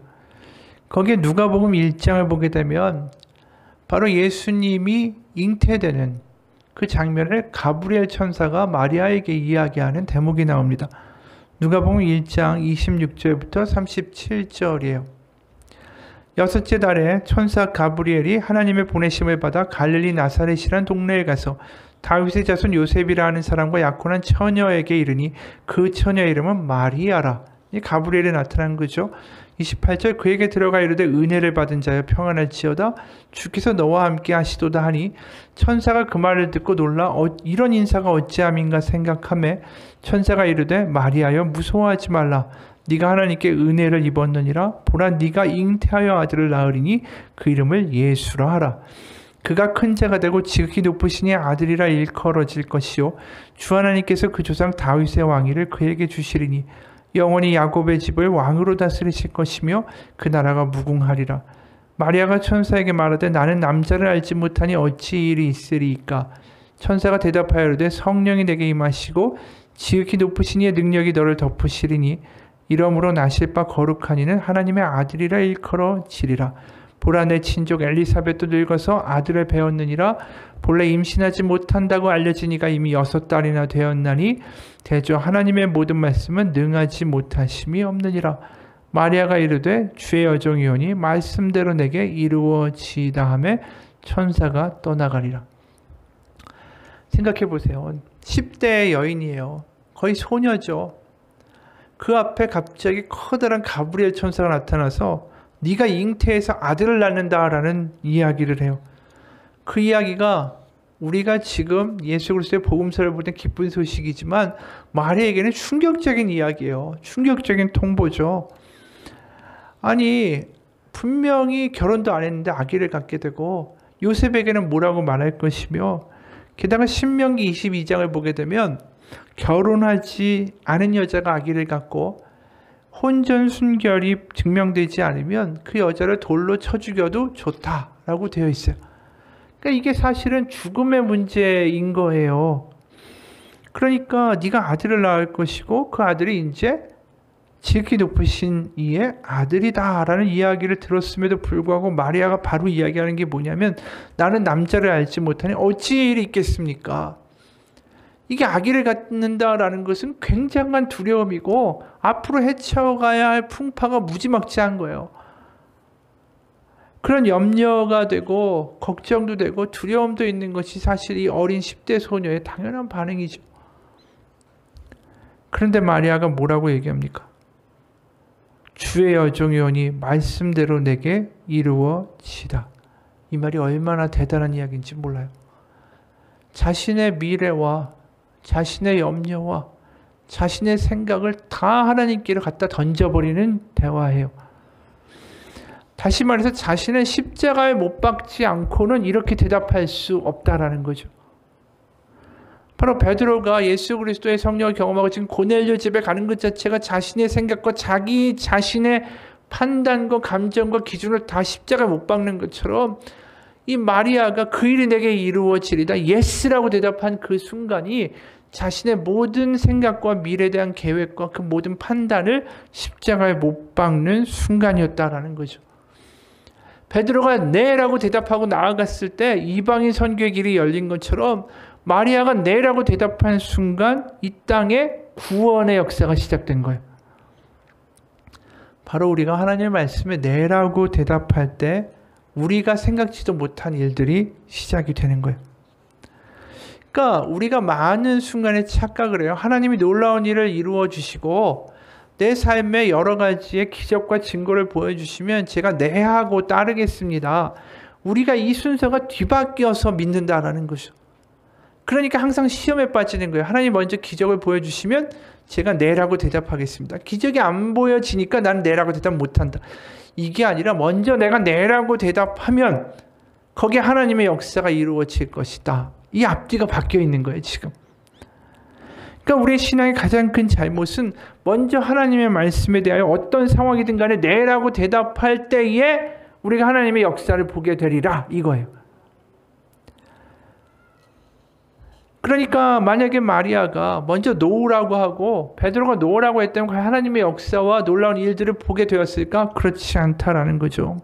거기에 누가복음 1장을 보게 되면 바로 예수님이 잉태되는 그 장면을 가브리엘 천사가 마리아에게 이야기하는 대목이 나옵니다. 누가복음 1장 26절부터 37절이에요. 여섯째 달에 천사 가브리엘이 하나님의 보내심을 받아 갈릴리 나사렛이란 동네에 가서 다윗의 자손 요셉이라 하는 사람과 약혼한 처녀에게 이르니 그 처녀의 이름은 마리아라. 이 가브리엘이 나타난 거죠. 28절 그에게 들어가 이르되 은혜를 받은 자여 평안할지어다 주께서 너와 함께 하시도다 하니 천사가 그 말을 듣고 놀라 이런 인사가 어찌함인가 생각하매 천사가 이르되 마리아여 무서워하지 말라 네가 하나님께 은혜를 입었느니라 보라 네가 잉태하여 아들을 낳으리니 그 이름을 예수라 하라. 그가 큰 자가 되고 지극히 높으시니 아들이라 일컬어질 것이요 주 하나님께서 그 조상 다윗의 왕위를 그에게 주시리니 영원히 야곱의 집을 왕으로 다스리실 것이며 그 나라가 무궁하리라. 마리아가 천사에게 말하되 나는 남자를 알지 못하니 어찌 일이 있으리이까. 천사가 대답하여 이르되 성령이 내게 임하시고 지극히 높으신 이의 능력이 너를 덮으시리니 이러므로 나실 바 거룩한 이는 하나님의 아들이라 일컬어지리라. 보라 내 친족 엘리사벳도 늙어서 아들을 배웠느니라. 본래 임신하지 못한다고 알려진 이가 이미 6달이나 되었나니 대저 하나님의 모든 말씀은 능하지 못하심이 없느니라. 마리아가 이르되 주의 여종이오니 말씀대로 내게 이루어지이다 하매 천사가 떠나가리라. 생각해 보세요. 10대의 여인이에요. 거의 소녀죠. 그 앞에 갑자기 커다란 가브리엘 천사가 나타나서 네가 잉태해서 아들을 낳는다라는 이야기를 해요. 그 이야기가 우리가 지금 예수 그리스도의 복음서를 볼 때 기쁜 소식이지만 마리아에게는 충격적인 이야기예요. 충격적인 통보죠. 아니 분명히 결혼도 안 했는데 아기를 갖게 되고 요셉에게는 뭐라고 말할 것이며 게다가 신명기 22장을 보게 되면 결혼하지 않은 여자가 아기를 갖고 혼전 순결이 증명되지 않으면 그 여자를 돌로 쳐 죽여도 좋다라고 되어 있어요. 그러니까 이게 사실은 죽음의 문제인 거예요. 그러니까 네가 아들을 낳을 것이고 그 아들이 이제 지극히 높으신 이의 아들이다라는 이야기를 들었음에도 불구하고 마리아가 바로 이야기하는 게 뭐냐면 나는 남자를 알지 못하니 어찌 일이 있겠습니까? 이게 아기를 갖는다라는 것은 굉장한 두려움이고 앞으로 헤쳐가야 할 풍파가 무지막지한 거예요. 그런 염려가 되고 걱정도 되고 두려움도 있는 것이 사실 이 어린 10대 소녀의 당연한 반응이죠. 그런데 마리아가 뭐라고 얘기합니까? 주의 여종이오니 말씀대로 내게 이루어지다. 이 말이 얼마나 대단한 이야기인지 몰라요. 자신의 미래와 자신의 염려와 자신의 생각을 다 하나님께 갖다 던져버리는 대화예요. 다시 말해서 자신의 십자가에 못 박지 않고는 이렇게 대답할 수 없다라는 거죠. 바로 베드로가 예수 그리스도의 성령을 경험하고 지금 고넬료 집에 가는 것 자체가 자신의 생각과 자기 자신의 판단과 감정과 기준을 다 십자가에 못 박는 것처럼 이 마리아가 그 일이 내게 이루어지리다 예스라고 대답한 그 순간이 자신의 모든 생각과 미래에 대한 계획과 그 모든 판단을 십자가에 못 박는 순간이었다라는 거죠. 베드로가 네라고 대답하고 나아갔을 때 이방인 선교의 길이 열린 것처럼 마리아가 네라고 대답한 순간 이 땅에 구원의 역사가 시작된 거예요. 바로 우리가 하나님의 말씀에 네라고 대답할 때 우리가 생각지도 못한 일들이 시작이 되는 거예요. 그러니까 우리가 많은 순간에 착각을 해요. 하나님이 놀라운 일을 이루어 주시고 내 삶에 여러 가지의 기적과 증거를 보여주시면 제가 네 하고 따르겠습니다. 우리가 이 순서가 뒤바뀌어서 믿는다라는 거죠. 그러니까 항상 시험에 빠지는 거예요. 하나님 먼저 기적을 보여주시면 제가 네라고 대답하겠습니다. 기적이 안 보여지니까 난 네라고 대답 못한다. 이게 아니라 먼저 내가 네라고 대답하면 거기에 하나님의 역사가 이루어질 것이다. 이 앞뒤가 바뀌어 있는 거예요, 지금. 그러니까 우리의 신앙의 가장 큰 잘못은 먼저 하나님의 말씀에 대하여 어떤 상황이든 간에 네라고 대답할 때에 우리가 하나님의 역사를 보게 되리라 이거예요. 그러니까 만약에 마리아가 먼저 노라고 하고 베드로가 노라고 했다면 하나님의 역사와 놀라운 일들을 보게 되었을까? 그렇지 않다라는 거죠.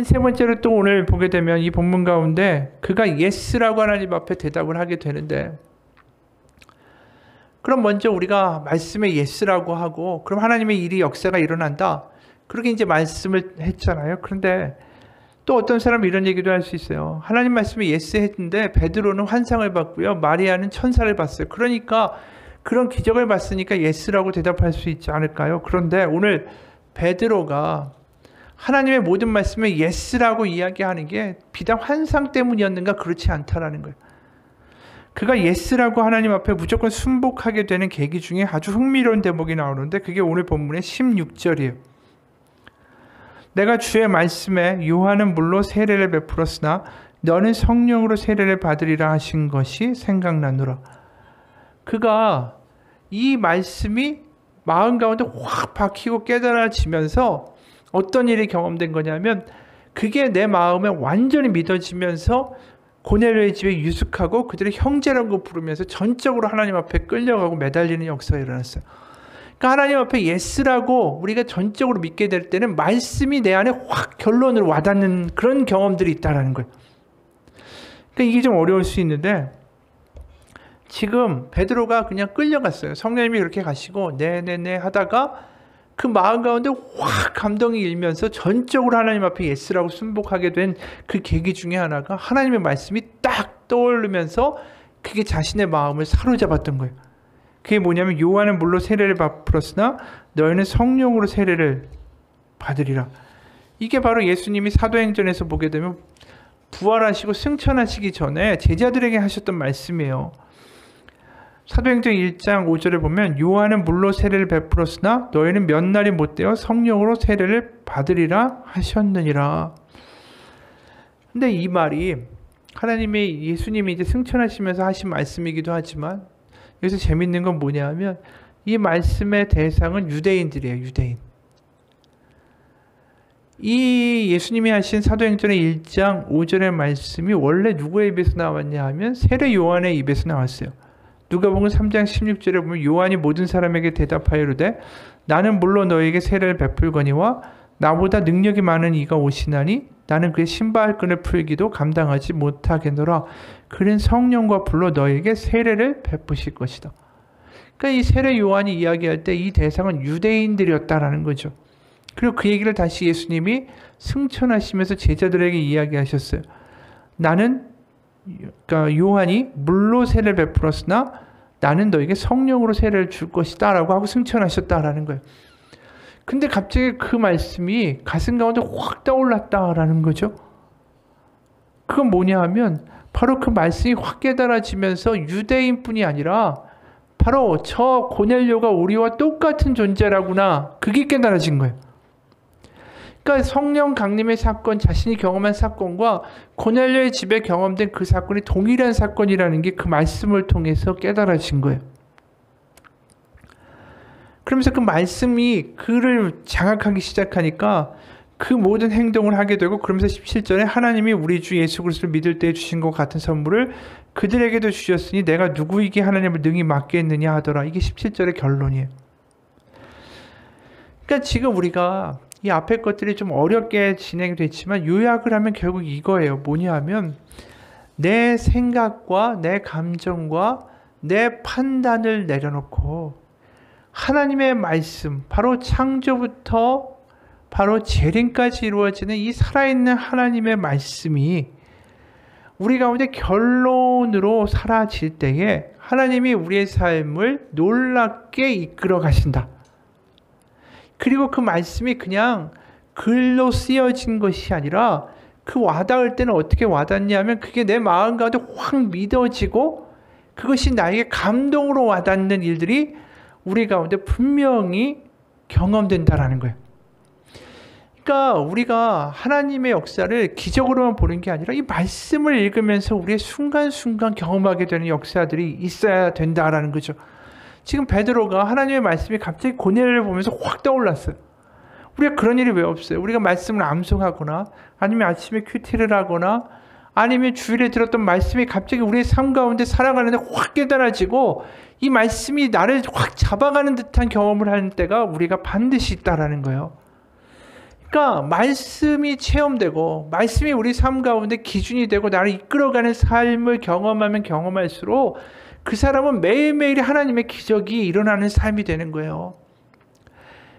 세 번째로 또 오늘 보게 되면 이 본문 가운데 그가 예스라고 하나님 앞에 대답을 하게 되는데 그럼 먼저 우리가 말씀에 예스라고 하고 그럼 하나님의 일이 역사가 일어난다. 그렇게 이제 말씀을 했잖아요. 그런데 또 어떤 사람은 이런 얘기도 할 수 있어요. 하나님 말씀에 예스 했는데 베드로는 환상을 봤고요. 마리아는 천사를 봤어요. 그러니까 그런 기적을 봤으니까 예스라고 대답할 수 있지 않을까요? 그런데 오늘 베드로가 하나님의 모든 말씀에 예스라고 이야기하는 게 비단 환상 때문이었는가? 그렇지 않다라는 거예요. 그가 예스라고 하나님 앞에 무조건 순복하게 되는 계기 중에 아주 흥미로운 대목이 나오는데 그게 오늘 본문의 16절이에요. 내가 주의 말씀에 요한은 물로 세례를 베풀었으나 너는 성령으로 세례를 받으리라 하신 것이 생각나노라. 그가 이 말씀이 마음 가운데 확 박히고 깨달아지면서 어떤 일이 경험된 거냐면 그게 내 마음에 완전히 믿어지면서 고넬료의 집에 유숙하고 그들의 형제라고 부르면서 전적으로 하나님 앞에 끌려가고 매달리는 역사가 일어났어요. 그러니까 하나님 앞에 예스라고 우리가 전적으로 믿게 될 때는 말씀이 내 안에 확 결론으로 와닿는 그런 경험들이 있다는 거예요. 그러니까 이게 좀 어려울 수 있는데 지금 베드로가 그냥 끌려갔어요. 성령님이 그렇게 가시고 네네네 하다가 그 마음 가운데 확 감동이 일면서 전적으로 하나님 앞에 예스라고 순복하게 된 그 계기 중에 하나가 하나님의 말씀이 딱 떠오르면서 그게 자신의 마음을 사로잡았던 거예요. 그게 뭐냐면 요한은 물로 세례를 베풀었으나 너희는 성령으로 세례를 받으리라. 이게 바로 예수님이 사도행전에서 보게 되면 부활하시고 승천하시기 전에 제자들에게 하셨던 말씀이에요. 사도행전 1장 5절에 보면 요한은 물로 세례를 베풀었으나 너희는 몇 날이 못되어 성령으로 세례를 받으리라 하셨느니라. 근데 이 말이 하나님의 예수님이 이제 승천하시면서 하신 말씀이기도 하지만 여기서 재밌는 건 뭐냐 하면 이 말씀의 대상은 유대인들이에요. 유대인. 이 예수님이 하신 사도행전의 1장 5절의 말씀이 원래 누구의 입에서 나왔냐 하면 세례 요한의 입에서 나왔어요. 누가복음 3장 16절에 보면 요한이 모든 사람에게 대답하여 이르되 나는 물론 너에게 세례를 베풀거니와 나보다 능력이 많은 이가 오시나니 나는 그의 신발끈을 풀기도 감당하지 못하겠노라. 그는 성령과 불로 너에게 세례를 베푸실 것이다. 그러니까 이 세례 요한이 이야기할 때 이 대상은 유대인들이었다라는 거죠. 그리고 그 얘기를 다시 예수님이 승천하시면서 제자들에게 이야기하셨어요. 나는 그러니까 요한이 물로 세례를 베풀었으나 나는 너에게 성령으로 세례를 줄 것이다 라고 하고 승천하셨다라는 거예요. 근데 갑자기 그 말씀이 가슴 가운데 확 떠올랐다라는 거죠. 그건 뭐냐 하면 바로 그 말씀이 확 깨달아지면서 유대인뿐이 아니라 바로 저 고넬료가 우리와 똑같은 존재라구나. 그게 깨달아진 거예요. 그러니까 성령 강림의 사건, 자신이 경험한 사건과 고넬료의 집에 경험된 그 사건이 동일한 사건이라는 게 그 말씀을 통해서 깨달아진 거예요. 그러면서 그 말씀이 그를 장악하기 시작하니까 그 모든 행동을 하게 되고, 그러면서 17절에 하나님이 우리 주 예수 그리스도를 믿을 때 주신 것 같은 선물을 그들에게도 주셨으니 내가 누구에게 하나님을 능히 맡겠느냐 하더라. 이게 17절의 결론이에요. 그러니까 지금 우리가 이 앞에 것들이 좀 어렵게 진행됐지만 요약을 하면 결국 이거예요. 뭐냐 하면 내 생각과 내 감정과 내 판단을 내려놓고 하나님의 말씀, 바로 창조부터 바로 재림까지 이루어지는 이 살아있는 하나님의 말씀이 우리 가운데 결론으로 사라질 때에 하나님이 우리의 삶을 놀랍게 이끌어 가신다. 그리고 그 말씀이 그냥 글로 쓰여진 것이 아니라 그 와닿을 때는 어떻게 와닿냐면 그게 내 마음 가운데 확 믿어지고 그것이 나에게 감동으로 와닿는 일들이 우리 가운데 분명히 경험된다라는 거예요. 그러니까 우리가 하나님의 역사를 기적으로만 보는 게 아니라 이 말씀을 읽으면서 우리의 순간순간 경험하게 되는 역사들이 있어야 된다라는 거죠. 지금 베드로가 하나님의 말씀이 갑자기 고넬료를 보면서 확 떠올랐어요. 우리가 그런 일이 왜 없어요? 우리가 말씀을 암송하거나 아니면 아침에 큐티를 하거나 아니면 주일에 들었던 말씀이 갑자기 우리의 삶 가운데 살아가는데 확 깨달아지고 이 말씀이 나를 확 잡아가는 듯한 경험을 하는 때가 우리가 반드시 있다라는 거예요. 그러니까 말씀이 체험되고 말씀이 우리 삶 가운데 기준이 되고 나를 이끌어가는 삶을 경험하면 경험할수록 그 사람은 매일매일 하나님의 기적이 일어나는 삶이 되는 거예요.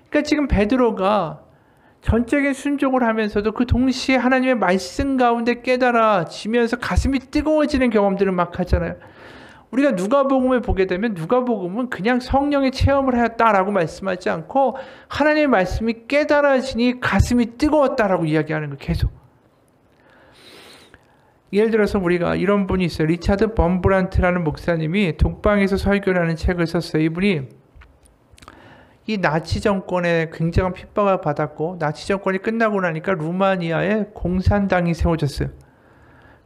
그러니까 지금 베드로가 전적인 순종을 하면서도 그 동시에 하나님의 말씀 가운데 깨달아지면서 가슴이 뜨거워지는 경험들을 막 하잖아요. 우리가 누가복음을 보게 되면 누가복음은 그냥 성령의 체험을 하였다라고 말씀하지 않고 하나님의 말씀이 깨달아지니 가슴이 뜨거웠다라고 이야기하는 거예요. 계속. 예를 들어서 우리가 이런 분이 있어요. 리차드 범브란트라는 목사님이 독방에서 설교를 하는 책을 썼어요. 이분이 이 나치 정권에 굉장한 핍박을 받았고 나치 정권이 끝나고 나니까 루마니아에 공산당이 세워졌어요.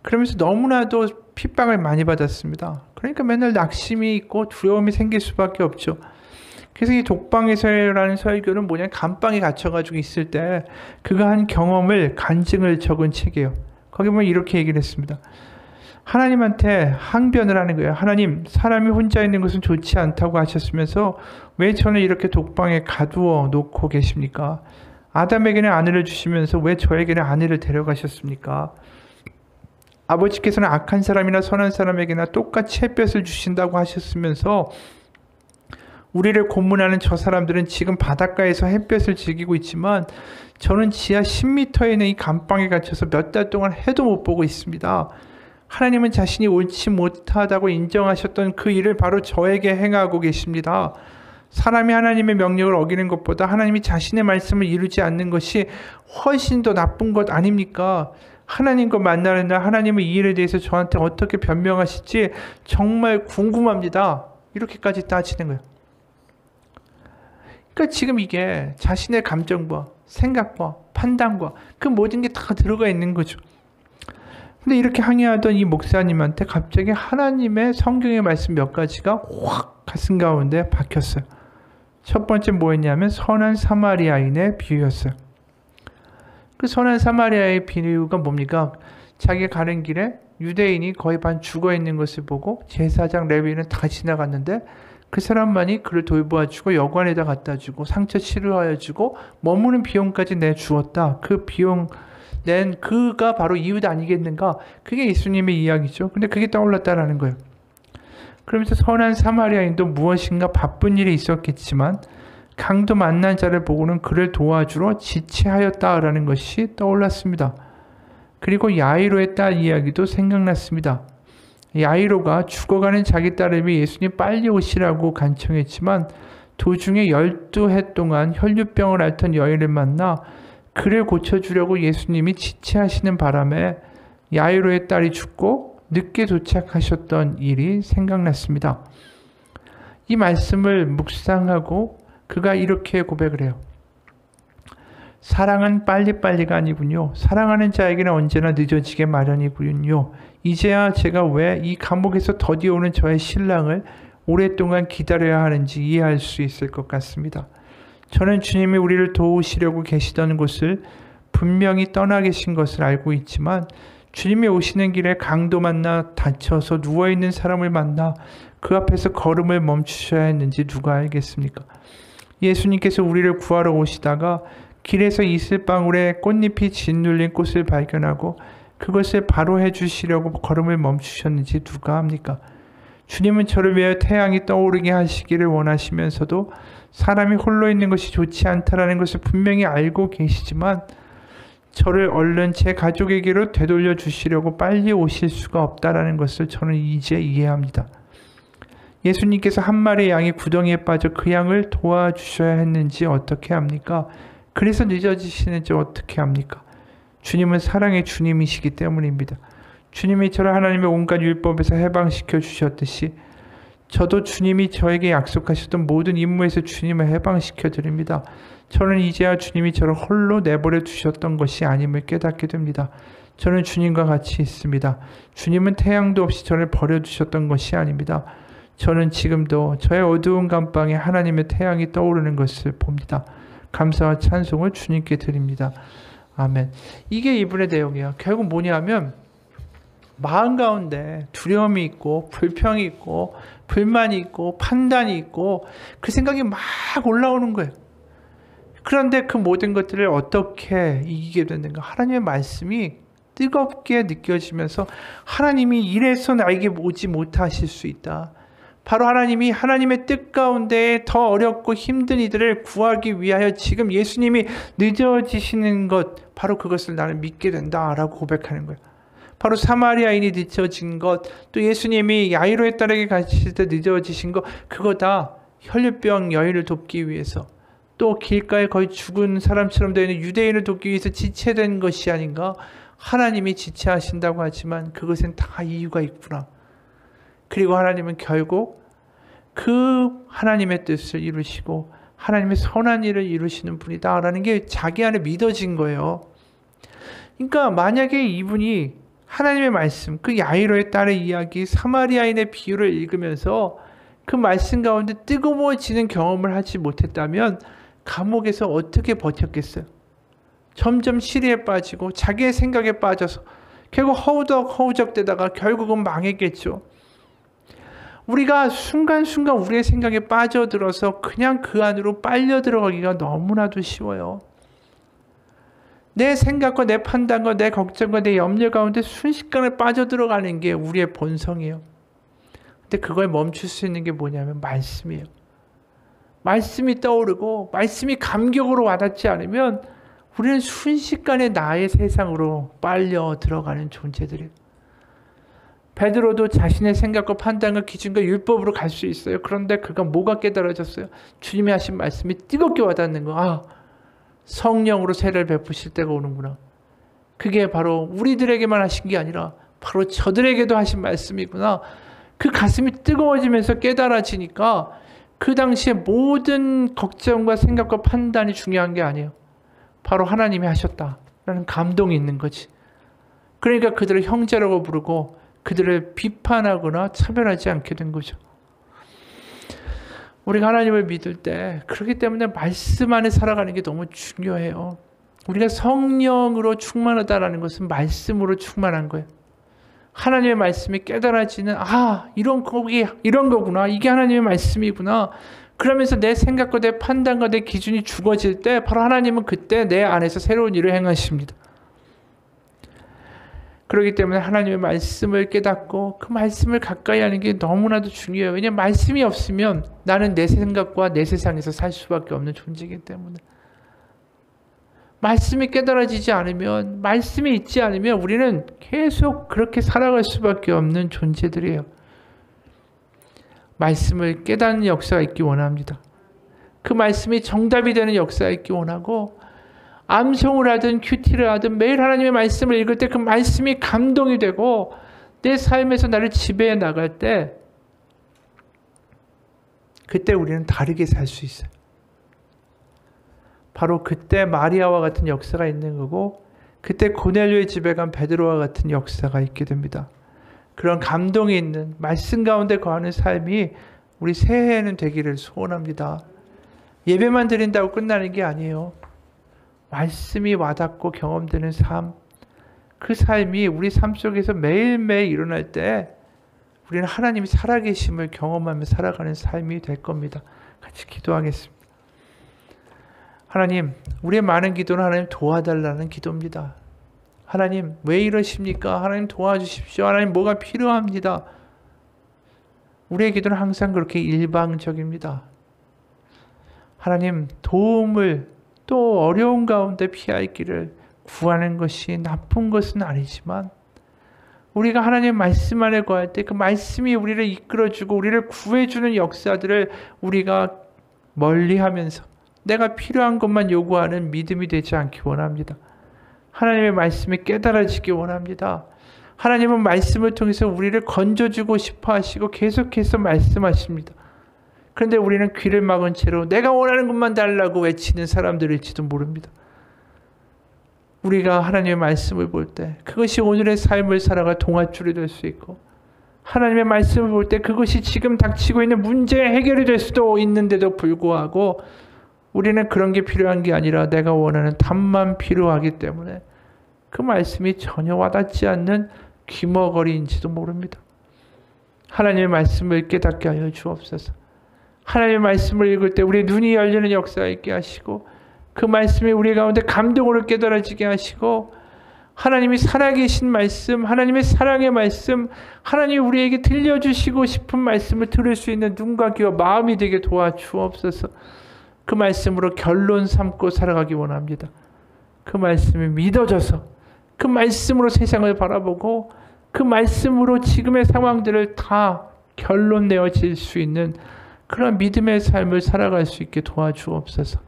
그러면서 너무나도 핍박을 많이 받았습니다. 그러니까 맨날 낙심이 있고 두려움이 생길 수밖에 없죠. 그래서 이 독방에서라는 설교는 뭐냐면 감방에 갇혀가지고 있을 때 그가 한 경험을 간증을 적은 책이에요. 거기 보면 이렇게 얘기를 했습니다. 하나님한테 항변을 하는 거예요. 하나님, 사람이 혼자 있는 것은 좋지 않다고 하셨으면서 왜 저는 이렇게 독방에 가두어 놓고 계십니까? 아담에게는 아내를 주시면서 왜 저에게는 아내를 데려가셨습니까? 아버지께서는 악한 사람이나 선한 사람에게나 똑같이 햇볕을 주신다고 하셨으면서 우리를 고문하는 저 사람들은 지금 바닷가에서 햇볕을 즐기고 있지만 저는 지하 10m에 있는 이 감방에 갇혀서 몇 달 동안 해도 못 보고 있습니다. 하나님은 자신이 옳지 못하다고 인정하셨던 그 일을 바로 저에게 행하고 계십니다. 사람이 하나님의 명령을 어기는 것보다 하나님이 자신의 말씀을 이루지 않는 것이 훨씬 더 나쁜 것 아닙니까? 하나님과 만나는 날 하나님은 이 일에 대해서 저한테 어떻게 변명하실지 정말 궁금합니다. 이렇게까지 따지는 거예요. 그러니까 지금 이게 자신의 감정과 생각과 판단과 그 모든 게 다 들어가 있는 거죠. 근데 이렇게 항의하던 이 목사님한테 갑자기 하나님의 성경의 말씀 몇 가지가 확 가슴 가운데 박혔어요. 첫 번째 뭐였냐면 선한 사마리아인의 비유였어요. 그 선한 사마리아의 비유가 뭡니까? 자기가 가는 길에 유대인이 거의 반 죽어 있는 것을 보고 제사장 레위인은 다 지나갔는데 그 사람만이 그를 돌보아주고 여관에다 갖다 주고 상처 치료하여 주고 머무는 비용까지 내주었다. 그 비용 낸 그가 바로 이웃 아니겠는가? 그게 예수님의 이야기죠. 근데 그게 떠올랐다라는 거예요. 그러면서 선한 사마리아인도 무엇인가 바쁜 일이 있었겠지만 강도 만난 자를 보고는 그를 도와주러 지체하였다라는 것이 떠올랐습니다. 그리고 야이로의 딸 이야기도 생각났습니다. 야이로가 죽어가는 자기 딸을 위해 예수님 빨리 오시라고 간청했지만 도중에 12해 동안 혈류병을 앓던 여인을 만나 그를 고쳐주려고 예수님이 지체하시는 바람에 야이로의 딸이 죽고 늦게 도착하셨던 일이 생각났습니다. 이 말씀을 묵상하고 그가 이렇게 고백을 해요. 사랑은 빨리빨리가 아니군요. 사랑하는 자에게는 언제나 늦어지게 마련이군요. 이제야 제가 왜 이 감옥에서 더디오는 저의 신랑을 오랫동안 기다려야 하는지 이해할 수 있을 것 같습니다. 저는 주님이 우리를 도우시려고 계시던 곳을 분명히 떠나 계신 것을 알고 있지만 주님이 오시는 길에 강도 만나 다쳐서 누워있는 사람을 만나 그 앞에서 걸음을 멈추셔야 했는지 누가 알겠습니까? 예수님께서 우리를 구하러 오시다가 길에서 이슬방울에 꽃잎이 짓눌린 꽃을 발견하고 그것을 바로 해주시려고 걸음을 멈추셨는지 누가 합니까? 주님은 저를 위하여 태양이 떠오르게 하시기를 원하시면서도 사람이 홀로 있는 것이 좋지 않다라는 것을 분명히 알고 계시지만 저를 얼른 제 가족에게로 되돌려 주시려고 빨리 오실 수가 없다라는 것을 저는 이제 이해합니다. 예수님께서 한 마리의 양이 구덩이에 빠져 그 양을 도와주셔야 했는지 어떻게 합니까? 그래서 늦어지시는지 어떻게 합니까? 주님은 사랑의 주님이시기 때문입니다. 주님이 저를 하나님의 온갖 율법에서 해방시켜 주셨듯이 저도 주님이 저에게 약속하셨던 모든 임무에서 주님을 해방시켜 드립니다. 저는 이제야 주님이 저를 홀로 내버려 두셨던 것이 아님을 깨닫게 됩니다. 저는 주님과 같이 있습니다. 주님은 태양도 없이 저를 버려두셨던 것이 아닙니다. 저는 지금도 저의 어두운 감방에 하나님의 태양이 떠오르는 것을 봅니다. 감사와 찬송을 주님께 드립니다. 아멘. 이게 이분의 내용이에요. 결국 뭐냐면 마음 가운데 두려움이 있고 불평이 있고 불만이 있고 판단이 있고 그 생각이 막 올라오는 거예요. 그런데 그 모든 것들을 어떻게 이기게 됐는가? 하나님의 말씀이 뜨겁게 느껴지면서 하나님이 이래서 나에게 오지 못하실 수 있다. 바로 하나님이 하나님의 뜻 가운데 더 어렵고 힘든 이들을 구하기 위하여 지금 예수님이 늦어지시는 것, 바로 그것을 나는 믿게 된다라고 고백하는 거예요. 바로 사마리아인이 늦어진 것, 또 예수님이 야이로의 딸에게 가실 때 늦어지신 것, 그거 다 혈류병 여인을 돕기 위해서, 또 길가에 거의 죽은 사람처럼 되어 있는 유대인을 돕기 위해서 지체된 것이 아닌가? 하나님이 지체하신다고 하지만 그것엔 다 이유가 있구나. 그리고 하나님은 결국 그 하나님의 뜻을 이루시고 하나님의 선한 일을 이루시는 분이다라는 게 자기 안에 믿어진 거예요. 그러니까 만약에 이분이 하나님의 말씀, 그 야이로의 딸의 이야기, 사마리아인의 비유를 읽으면서 그 말씀 가운데 뜨거워지는 경험을 하지 못했다면 감옥에서 어떻게 버텼겠어요? 점점 시리에 빠지고 자기의 생각에 빠져서 결국 허우적대다가 결국은 망했겠죠. 우리가 순간순간 우리의 생각에 빠져들어서 그냥 그 안으로 빨려 들어가기가 너무나도 쉬워요. 내 생각과 내 판단과 내 걱정과 내 염려 가운데 순식간에 빠져들어가는 게 우리의 본성이에요. 근데 그걸 멈출 수 있는 게 뭐냐면 말씀이에요. 말씀이 떠오르고 말씀이 감격으로 와닿지 않으면 우리는 순식간에 나의 세상으로 빨려 들어가는 존재들이에요. 베드로도 자신의 생각과 판단과 기준과 율법으로 갈 수 있어요. 그런데 그가 뭐가 깨달아졌어요? 주님이 하신 말씀이 뜨겁게 와닿는 거. 아, 성령으로 세례를 베푸실 때가 오는구나. 그게 바로 우리들에게만 하신 게 아니라 바로 저들에게도 하신 말씀이구나. 그 가슴이 뜨거워지면서 깨달아지니까 그 당시에 모든 걱정과 생각과 판단이 중요한 게 아니에요. 바로 하나님이 하셨다라는 감동이 있는 거지. 그러니까 그들을 형제라고 부르고 그들을 비판하거나 차별하지 않게 된 거죠. 우리가 하나님을 믿을 때 그렇기 때문에 말씀 안에 살아가는 게 너무 중요해요. 우리가 성령으로 충만하다라는 것은 말씀으로 충만한 거예요. 하나님의 말씀이 깨달아지는 이런 거구나. 이게 하나님의 말씀이구나. 그러면서 내 생각과 내 판단과 내 기준이 죽어질 때 바로 하나님은 그때 내 안에서 새로운 일을 행하십니다. 그렇기 때문에 하나님의 말씀을 깨닫고 그 말씀을 가까이 하는 게 너무나도 중요해요. 왜냐하면 말씀이 없으면 나는 내 생각과 내 세상에서 살 수밖에 없는 존재이기 때문에. 말씀이 깨달아지지 않으면, 말씀이 있지 않으면 우리는 계속 그렇게 살아갈 수밖에 없는 존재들이에요. 말씀을 깨닫는 역사가 있기 원합니다. 그 말씀이 정답이 되는 역사가 있기 원하고, 암송을 하든 큐티를 하든 매일 하나님의 말씀을 읽을 때 그 말씀이 감동이 되고 내 삶에서 나를 지배해 나갈 때 그때 우리는 다르게 살 수 있어요. 바로 그때 마리아와 같은 역사가 있는 거고 그때 고넬료의 집에 간 베드로와 같은 역사가 있게 됩니다. 그런 감동이 있는 말씀 가운데 거하는 삶이 우리 새해에는 되기를 소원합니다. 예배만 드린다고 끝나는 게 아니에요. 말씀이 와닿고 경험되는 삶, 그 삶이 우리 삶 속에서 매일매일 일어날 때 우리는 하나님이 살아계심을 경험하며 살아가는 삶이 될 겁니다. 같이 기도하겠습니다. 하나님, 우리의 많은 기도는 하나님 도와달라는 기도입니다. 하나님, 왜 이러십니까? 하나님 도와주십시오. 하나님, 뭐가 필요합니다. 우리의 기도는 항상 그렇게 일방적입니다. 하나님, 도움을 또 어려운 가운데 피할 길을 구하는 것이 나쁜 것은 아니지만 우리가 하나님의 말씀 안에 거할 때 그 말씀이 우리를 이끌어주고 우리를 구해주는 역사들을 우리가 멀리하면서 내가 필요한 것만 요구하는 믿음이 되지 않기 원합니다. 하나님의 말씀이 깨달아지기 원합니다. 하나님은 말씀을 통해서 우리를 건져주고 싶어 하시고 계속해서 말씀하십니다. 그런데 우리는 귀를 막은 채로 내가 원하는 것만 달라고 외치는 사람들일지도 모릅니다. 우리가 하나님의 말씀을 볼 때 그것이 오늘의 삶을 살아갈 동아줄이 될 수 있고 하나님의 말씀을 볼 때 그것이 지금 닥치고 있는 문제의 해결이 될 수도 있는데도 불구하고 우리는 그런 게 필요한 게 아니라 내가 원하는 답만 필요하기 때문에 그 말씀이 전혀 와닿지 않는 귀머거리인지도 모릅니다. 하나님의 말씀을 깨닫게 하여 주옵소서. 하나님의 말씀을 읽을 때 우리의 눈이 열리는 역사가 있게 하시고 그 말씀이 우리 가운데 감동으로 깨달아지게 하시고 하나님이 살아계신 말씀, 하나님의 사랑의 말씀, 하나님이 우리에게 들려주시고 싶은 말씀을 들을 수 있는 눈과 귀와 마음이 되게 도와주옵소서. 그 말씀으로 결론 삼고 살아가기 원합니다. 그 말씀이 믿어져서 그 말씀으로 세상을 바라보고 그 말씀으로 지금의 상황들을 다 결론 내어질 수 있는 그런 믿음의 삶을 살아갈 수 있게 도와주옵소서.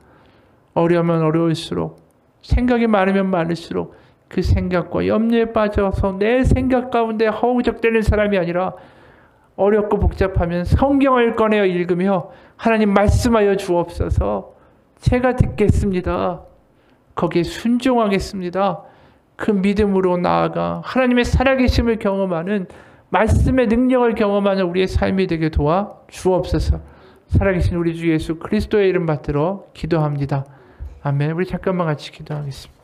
어려우면 어려울수록 생각이 많으면 많을수록 그 생각과 염려에 빠져서 내 생각 가운데 허우적대는 사람이 아니라 어렵고 복잡하면 성경을 꺼내어 읽으며 하나님 말씀하여 주옵소서. 제가 듣겠습니다. 거기에 순종하겠습니다. 그 믿음으로 나아가 하나님의 살아계심을 경험하는 말씀의 능력을 경험하는 우리의 삶이 되게 도와 주옵소서. 살아계신 우리 주 예수 그리스도의 이름 받들어 기도합니다. 아멘. 우리 잠깐만 같이 기도하겠습니다.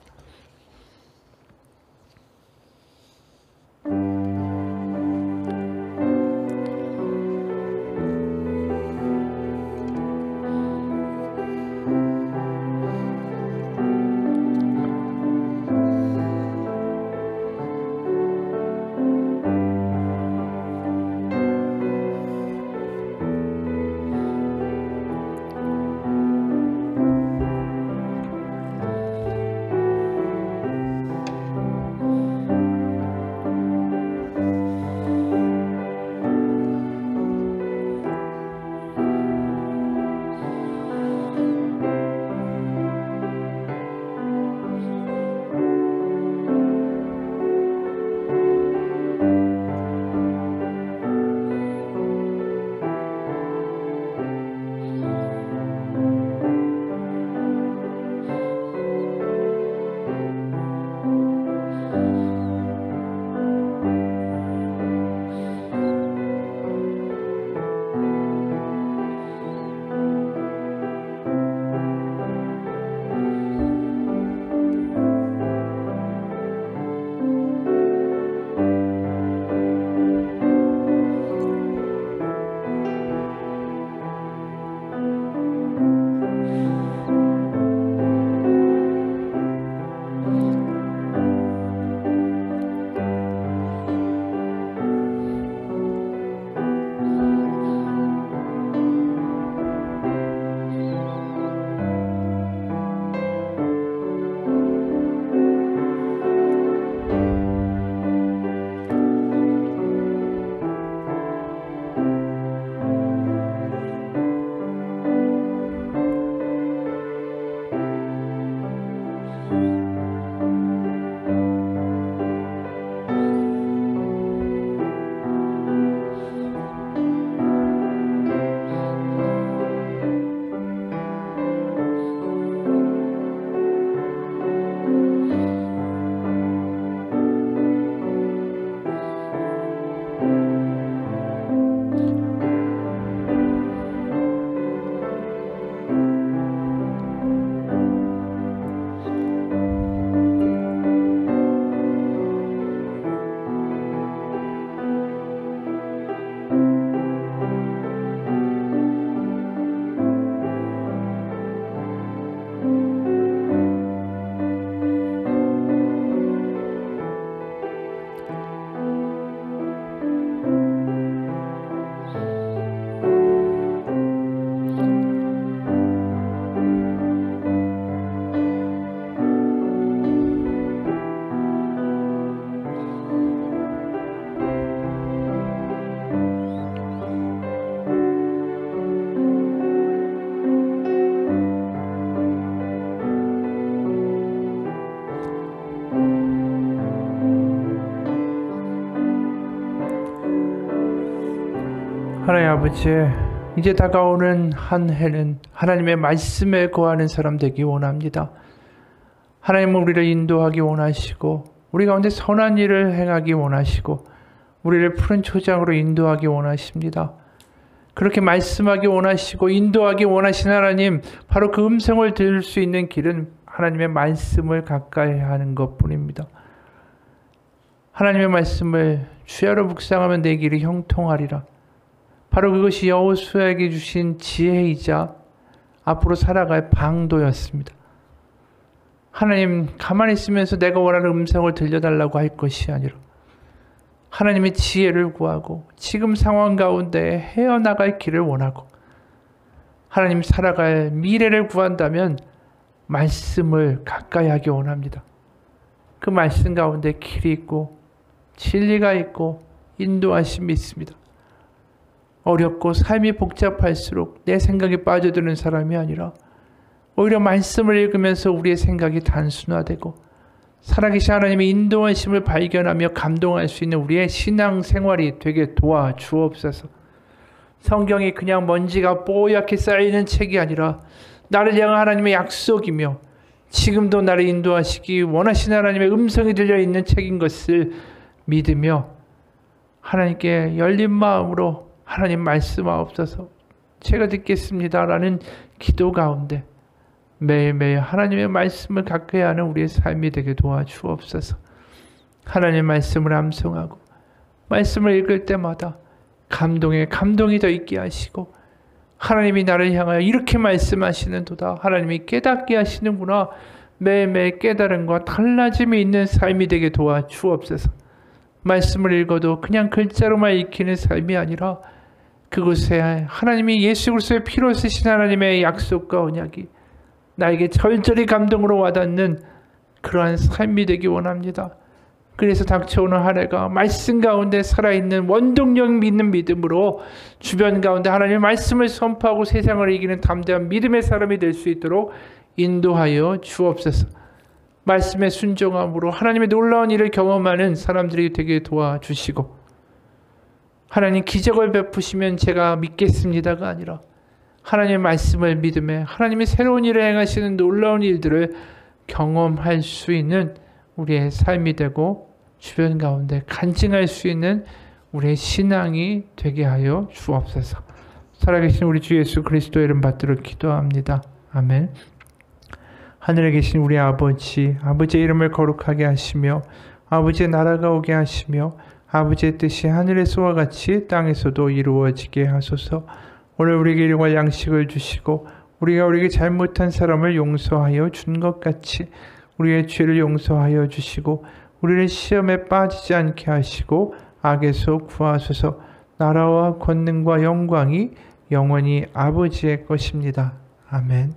아버지, 이제 다가오는 한 해는 하나님의 말씀에 거하는 사람 되기 원합니다. 하나님은 우리를 인도하기 원하시고 우리 가운데 선한 일을 행하기 원하시고 우리를 푸른 초장으로 인도하기 원하십니다. 그렇게 말씀하기 원하시고 인도하기 원하신 하나님, 바로 그 음성을 들을 수 있는 길은 하나님의 말씀을 가까이 하는 것뿐입니다. 하나님의 말씀을 주야로 묵상하면 내 길이 형통하리라. 바로 그것이 여호수아에게 주신 지혜이자 앞으로 살아갈 방도였습니다. 하나님, 가만히 있으면서 내가 원하는 음성을 들려달라고 할 것이 아니라 하나님의 지혜를 구하고 지금 상황 가운데 헤어나갈 길을 원하고 하나님 살아갈 미래를 구한다면 말씀을 가까이 하기 원합니다. 그 말씀 가운데 길이 있고 진리가 있고 인도하심이 있습니다. 어렵고 삶이 복잡할수록 내 생각에 빠져드는 사람이 아니라 오히려 말씀을 읽으면서 우리의 생각이 단순화되고 살아계신 하나님의 인도하심을 발견하며 감동할 수 있는 우리의 신앙생활이 되게 도와주옵소서. 성경이 그냥 먼지가 뽀얗게 쌓이는 책이 아니라 나를 향한 하나님의 약속이며 지금도 나를 인도하시기 원하시는 하나님의 음성이 들려있는 책인 것을 믿으며 하나님께 열린 마음으로 하나님 말씀하옵소서, 제가 듣겠습니다 라는 기도 가운데 매일매일 하나님의 말씀을 가까이 하는 우리의 삶이 되게 도와주옵소서. 하나님의 말씀을 암송하고 말씀을 읽을 때마다 감동이 더 있게 하시고 하나님이 나를 향하여 이렇게 말씀하시는도다, 하나님이 깨닫게 하시는구나, 매일매일 깨달음과 달라짐이 있는 삶이 되게 도와주옵소서. 말씀을 읽어도 그냥 글자로만 읽히는 삶이 아니라 그곳에 하나님이 예수 그리스도의 피로 쓰신 하나님의 약속과 언약이 나에게 절절히 감동으로 와닿는 그러한 삶이 되기 원합니다. 그래서 닥쳐오는 한 해가 말씀 가운데 살아있는 원동력 믿는 믿음으로 주변 가운데 하나님의 말씀을 선포하고 세상을 이기는 담대한 믿음의 사람이 될 수 있도록 인도하여 주옵소서. 말씀의 순종함으로 하나님의 놀라운 일을 경험하는 사람들이 되게 도와주시고 하나님 기적을 베푸시면 제가 믿겠습니다가 아니라 하나님의 말씀을 믿음에 하나님의 새로운 일을 행하시는 놀라운 일들을 경험할 수 있는 우리의 삶이 되고 주변 가운데 간증할 수 있는 우리의 신앙이 되게 하여 주옵소서. 살아계신 우리 주 예수 그리스도의 이름 받들어 기도합니다. 아멘. 하늘에 계신 우리 아버지의 이름을 거룩하게 하시며 아버지의 나라가 오게 하시며 아버지의 뜻이 하늘에서와 같이 땅에서도 이루어지게 하소서. 오늘 우리에게 일용할 양식을 주시고 우리가 우리에게 잘못한 사람을 용서하여 준 것 같이 우리의 죄를 용서하여 주시고 우리를 시험에 빠지지 않게 하시고 악에서 구하소서. 나라와 권능과 영광이 영원히 아버지의 것입니다. 아멘.